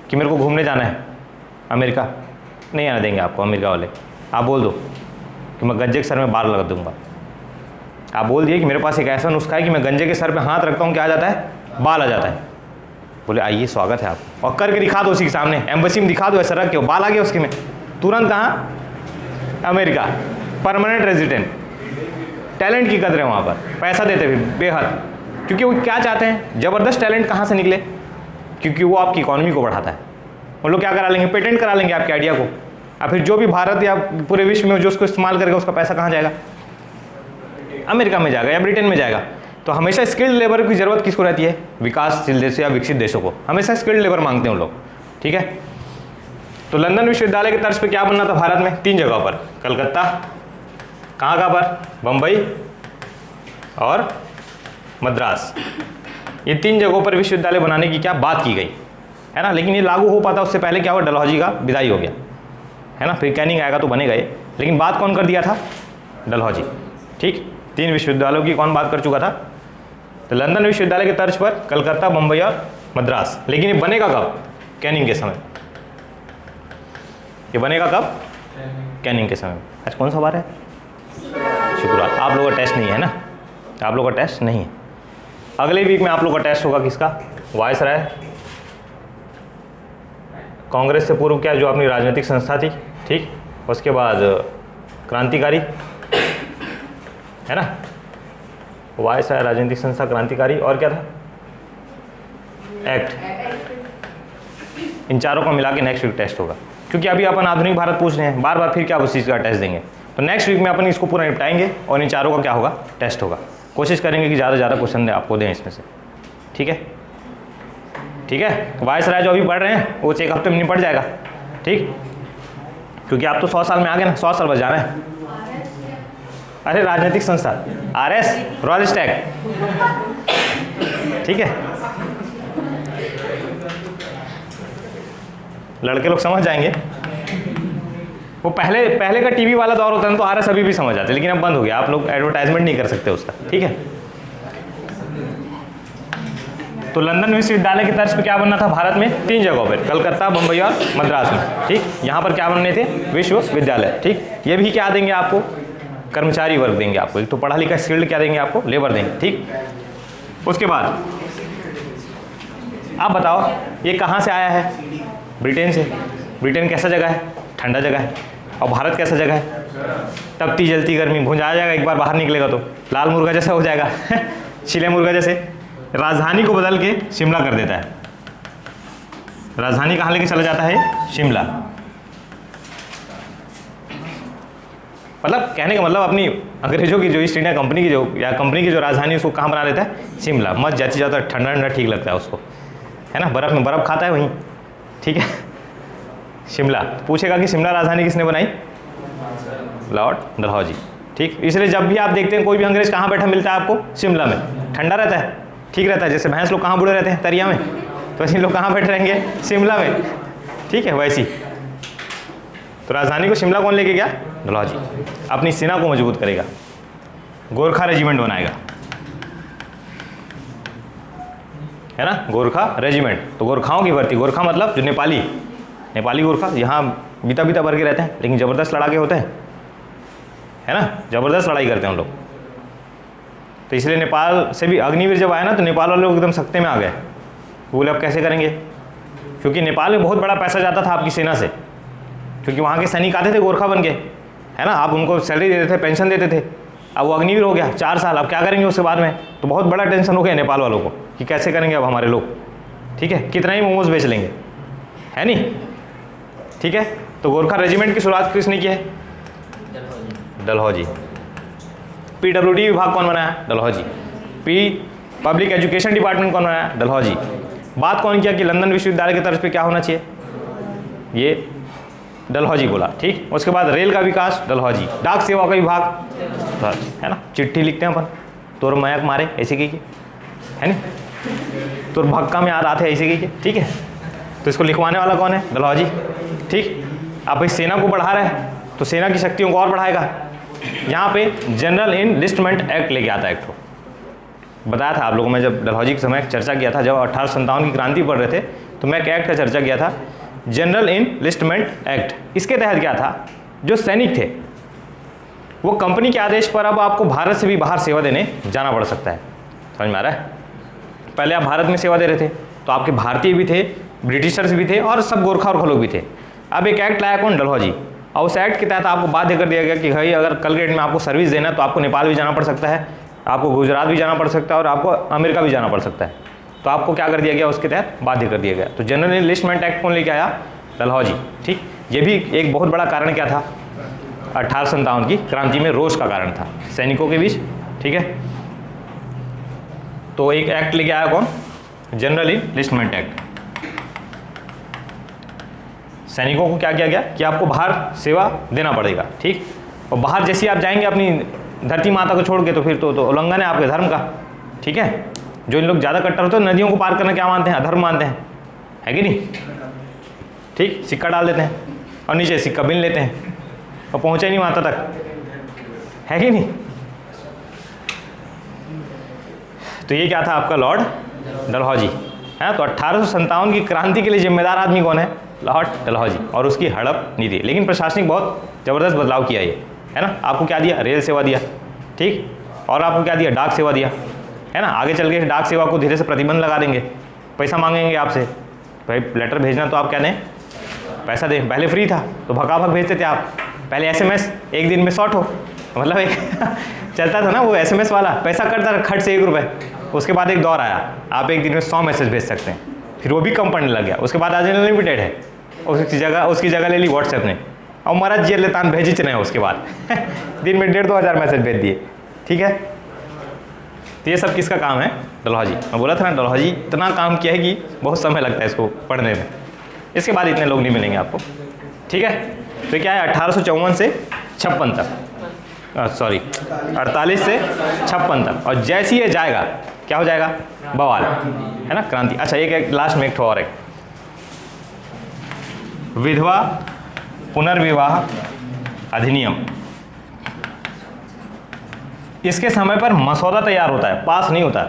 कि मेरे को घूमने जाना है अमेरिका, नहीं आने देंगे आपको अमेरिका वाले। आप बोल दो कि मैं गंजे के सर में बाल लगा दूंगा, आप बोल दिए कि मेरे पास एक ऐसा नुस्खा है कि मैं गंजे के सर पे हाथ रखता हूँ, क्या आ जाता है, बाल आ जाता है। बोले आइए स्वागत है आप, और करके दिखा दो उसी के सामने, एम्बेसी में दिखा दो, ऐसा रख के बाल आ गया उसके में, तुरंत कहाँ, अमेरिका, परमानेंट रेजिडेंट। टैलेंट की कदर है वहाँ पर, पैसा देते भी बेहद, क्योंकि वो क्या चाहते हैं, ज़बरदस्त टैलेंट कहाँ से निकले, क्योंकि वो आपकी इकॉनमी को बढ़ाता है। वो लोग क्या करा लेंगे, पेटेंट करा लेंगे आपके आइडिया को, और फिर जो भी भारत या पूरे विश्व में जो उसको इस्तेमाल करेगा उसका पैसा कहाँ जाएगा, अमेरिका में जाएगा या ब्रिटेन में जाएगा। तो हमेशा स्किल्ड लेबर की ज़रूरत किसको रहती है, विकासशील देशों या विकसित देशों को हमेशा स्किल्ड लेबर मांगते हैं उन लोग। ठीक है, तो लंदन विश्वविद्यालय के तर्ज पे क्या बनना था भारत में, 3 जगह पर, कलकत्ता, कहाँ पर, बम्बई और मद्रास, ये 3 जगहों पर विश्वविद्यालय बनाने की क्या बात की गई, है ना। लेकिन ये लागू हो पाता उससे पहले क्या हुआ, डलहौजी का विदाई हो गया, है ना, फिर कैनिंग आएगा तो बनेगा ये, लेकिन बात कौन कर दिया था, डलहौजी। ठीक, 3 विश्वविद्यालयों की कौन बात कर चुका था, तो लंदन विश्वविद्यालय के तर्ज पर कलकत्ता, बम्बई और मद्रास। लेकिन ये बनेगा कब, कैनिंग के समय, ये बनेगा कब, कैनिंग के समय। आज कौन सा बार है, शुक्रवार। आप लोगों का टेस्ट नहीं है ना, आप लोगों का टेस्ट नहीं है, अगले वीक में आप लोगों का टेस्ट होगा किसका, वायसराय, कांग्रेस से पूर्व क्या जो अपनी राजनीतिक संस्था थी। ठीक, उसके बाद क्रांतिकारी, है ना, वायसराय, राजनीतिक संस्था, क्रांतिकारी, और क्या था, एक्ट। इन चारों को मिला के नेक्स्ट वीक टेस्ट होगा, क्योंकि अभी अपन आधुनिक भारत पूछ रहे हैं, बार बार फिर क्या उस चीज़ का टेस्ट देंगे। तो नेक्स्ट वीक में अपन इसको पूरा निपटाएंगे और इन चारों का क्या होगा, टेस्ट होगा। कोशिश करेंगे कि ज़्यादा से ज़्यादा क्वेश्चन आपको दें इसमें से। ठीक है, ठीक है, वायसराय जो अभी पढ़ रहे हैं वो 1 हफ्ते में निपट जाएगा। ठीक, क्योंकि आप तो 100 साल में आ गए ना, 100 साल बच जाना है। अरे राजनीतिक संस्था, RS, रॉयल स्टैग। ठीक है, लड़के लोग समझ जाएंगे, वो पहले का टीवी वाला दौर होता है तो RS अभी भी समझ आते, लेकिन अब बंद हो गया, आप लोग एडवर्टाइजमेंट नहीं कर सकते उसका। ठीक है, तो लंदन विश्वविद्यालय की तर्ज पे क्या बनना था भारत में, 3 जगहों पर, कलकत्ता, बम्बई और मद्रास में। ठीक, यहाँ पर क्या बनने थे, विश्वविद्यालय। ठीक, ये भी क्या देंगे आपको, कर्मचारी वर्ग देंगे आपको, एक तो पढ़ा लिखा स्किल्ड क्या देंगे आपको, लेबर देंगे। ठीक, उसके बाद आप बताओ ये कहाँ से आया है, ब्रिटेन से। ब्रिटेन कैसा जगह है, ठंडा जगह है, और भारत कैसा जगह है, तपती जलती गर्मी, भुंजा जाएगा एक बार बाहर निकलेगा तो, लाल मुर्गा जैसा हो जाएगा छिले मुर्गा जैसे। राजधानी को बदल के शिमला कर देता है, राजधानी कहाँ लेके चला जाता है, शिमला। मतलब कहने का मतलब अपनी अंग्रेजों की जो ईस्ट इंडिया कंपनी की जो या कंपनी की जो राजधानी उसको कहाँ बना देता है, शिमला। मस्त जाती जाता है, ठंडा ठंडा ठीक लगता है उसको, है ना, बर्फ़ में बर्फ़ खाता है वहीं। ठीक है, शिमला। पूछेगा कि शिमला राजधानी किसने बनाई, लॉर्ड डलहौजी। ठीक, इसलिए जब भी आप देखते हैं कोई भी अंग्रेज कहाँ बैठा मिलता है आपको, शिमला में, ठंडा रहता है, ठीक रहता है। जैसे भैंस लोग कहाँ बूढ़े रहते हैं, तरिया में, तो ऐसे लोग कहाँ बैठे रहेंगे, शिमला में। ठीक है, वैसी तो राजधानी को शिमला कौन लेके गया, डलहौजी। अपनी सेना को मजबूत करेगा, गोरखा रेजिमेंट बनाएगा, है ना, गोरखा रेजिमेंट। तो गोरखाओं की भर्ती, गोरखा मतलब जो नेपाली गोरखा, यहाँ बीता भर के रहते हैं, लेकिन ज़बरदस्त लड़ाके होते हैं, है ना, ज़बरदस्त लड़ाई करते हैं उन लोग। तो इसलिए नेपाल से भी अग्निवीर जब आया ना, तो नेपाल वाले लोग एकदम सख्ते में आ गए, बोले अब कैसे करेंगे, क्योंकि नेपाल में बहुत बड़ा पैसा जाता था आपकी सेना से, क्योंकि वहाँ के सैनिक आते थे गोरखा बन के, है ना। आप उनको सैलरी देते थे, पेंशन देते थे, अब वो अग्निवीर हो गया 4 साल, अब क्या करेंगे उसके बाद में। तो बहुत बड़ा टेंशन हो गया नेपाल वालों को कि कैसे करेंगे अब हमारे लोग, ठीक है, कितना ही मोमोज बेच लेंगे, है नहीं, ठीक है। तो गोरखा रेजिमेंट की शुरुआत किसने की है? डलहौजी। PWD विभाग कौन बनाया? डलहौजी। पब्लिक एजुकेशन डिपार्टमेंट कौन बनाया? डलहौजी। बात कौन किया कि लंदन विश्वविद्यालय की तर्ज पे क्या होना चाहिए? ये डलहौजी बोला, ठीक। उसके बाद रेल का विकास डलहौजी, डाक सेवा का विभाग, है ना, चिट्ठी लिखते हैं अपन, तोर मयक मारे ऐसे की, है नहीं, तोर भक्का में आ रहा थे ऐसे की, ठीक है। तो इसको लिखवाने वाला कौन है? डलहौजी, ठीक। आप भाई सेना को बढ़ा रहे हैं तो सेना की शक्तियों को और बढ़ाएगा। यहाँ पे जनरल इनलिस्टमेंट एक्ट लेके आता है एक ठो, बताया था आप लोगों में जब डलहौजी के समय चर्चा किया था, जब 1857 की क्रांति पढ़ रहे थे तो मैं एक एक्ट का चर्चा किया था, जनरल इनलिस्टमेंट एक्ट। इसके तहत क्या था, जो सैनिक थे वो कंपनी के आदेश पर अब आपको भारत से भी बाहर सेवा देने जाना पड़ सकता है। समझ में आ रहा है? पहले आप भारत में सेवा दे रहे थे तो आपके भारतीय भी थे, ब्रिटिशर्स भी थे और सब गोरखा और लोग भी थे। अब एक एक्ट लाया कौन? डलहौजी। और उस एक्ट के तहत आपको बाध्य कर दिया गया कि भाई अगर कल के डेट में आपको सर्विस देना है तो आपको नेपाल भी जाना पड़ सकता है, आपको गुजरात भी जाना पड़ सकता है और आपको अमेरिका भी जाना पड़ सकता है। तो आपको क्या कर दिया गया? उसके तहत बाध्य कर दिया गया। तो जनरल इनलिस्टमेंट एक्ट कौन लेके आया? डलहौजी, ठीक। ये भी एक बहुत बड़ा कारण क्या था? 1857 की क्रांति में रोष का कारण था सैनिकों के बीच, ठीक है। तो एक एक्ट लेके आया कौन? General enlistment act. सैनिकों को क्या किया गया कि आपको बाहर सेवा देना पड़ेगा, ठीक। और बाहर जैसे आप जाएंगे अपनी धरती माता को छोड़ के तो फिर तो उल्लंघन है आपके धर्म का, ठीक है। जो इन लोग ज़्यादा कट्टर होते हैं नदियों को पार करना क्या मानते हैं? अधर्म मानते हैं, है कि नहीं, ठीक। सिक्का डाल देते हैं और नीचे सिक्का बिन लेते हैं और पहुँचे नहीं माता तक, है कि नहीं। तो ये क्या था आपका? लॉर्ड डलहौजी, है। तो 1857 की क्रांति के लिए जिम्मेदार आदमी कौन है? लॉर्ड डलहौजी और उसकी हड़प नीति। लेकिन प्रशासनिक बहुत ज़बरदस्त बदलाव किया ये, है ना। आपको क्या दिया? रेल सेवा दिया, ठीक। और आपको क्या दिया? डाक सेवा दिया, है ना। आगे चल के डाक सेवा को धीरे से प्रतिबंध लगा देंगे, पैसा मांगेंगे आपसे, भाई लेटर भेजना तो आप क्या दें? पैसा दें। पहले फ्री था तो भगा भग भेजते थे आप, पहले SMS एक दिन में 100 हो, मतलब एक चलता था ना वो SMS वाला, पैसा कटता था खट से 1 रुपये। उसके बाद एक दौर आया, आप एक दिन में 100 मैसेज भेज सकते हैं, फिर वो भी कम पड़ने लग गया। उसके बाद आज अनलिमिटेड है, उसकी जगह ले ली व्हाट्सएप ने, और महाराज जी लेतान भेजी चले हैं उसके बाद दिन में 1,500-2 हज़ार मैसेज भेज दिए, ठीक है। तो ये सब किसका काम है? डलहौजी। मैं बोला था ना डलहौजी इतना काम किया है कि बहुत समय लगता है इसको पढ़ने में। इसके बाद इतने लोग नहीं मिलेंगे आपको, ठीक है। तो क्या है 1854 से 56 तक, सॉरी 48 से 56 तक। और जैसे ही ये जाएगा क्या हो जाएगा? बवाल, है ना, क्रांति। अच्छा एक लास्ट में एक और है, विधवा पुनर्विवाह अधिनियम। इसके समय पर मसौदा तैयार होता है, पास नहीं होता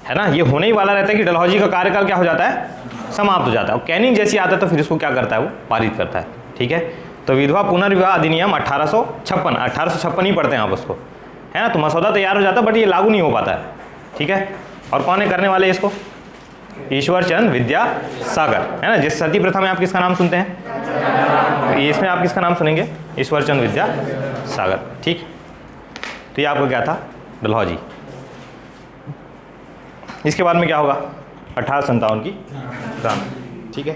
है ना। ये होने ही वाला रहता है कि डलहौजी का कार्यकाल क्या हो जाता है? समाप्त हो जाता है। और कैनिंग जैसी आता है तो फिर इसको क्या करता है? वो पारित करता है, ठीक है। तो विधवा पुनर्विवाह अधिनियम 1856 ही पढ़ते हैं आप उसको, है ना। तो मसौदा तैयार हो जाता है बट ये लागू नहीं हो पाता है, ठीक है। और कौन है करने वाले इसको? ईश्वरचंद विद्यासागर, है ना। जिस सती प्रथा में आप किसका नाम सुनते हैं? इसमें आप किसका नाम सुनेंगे? ईश्वरचंद विद्यासागर, ठीक। तो ये आपका क्या था? डलहौजी। इसके बाद में क्या होगा? 1857 की क्रांति, ठीक है।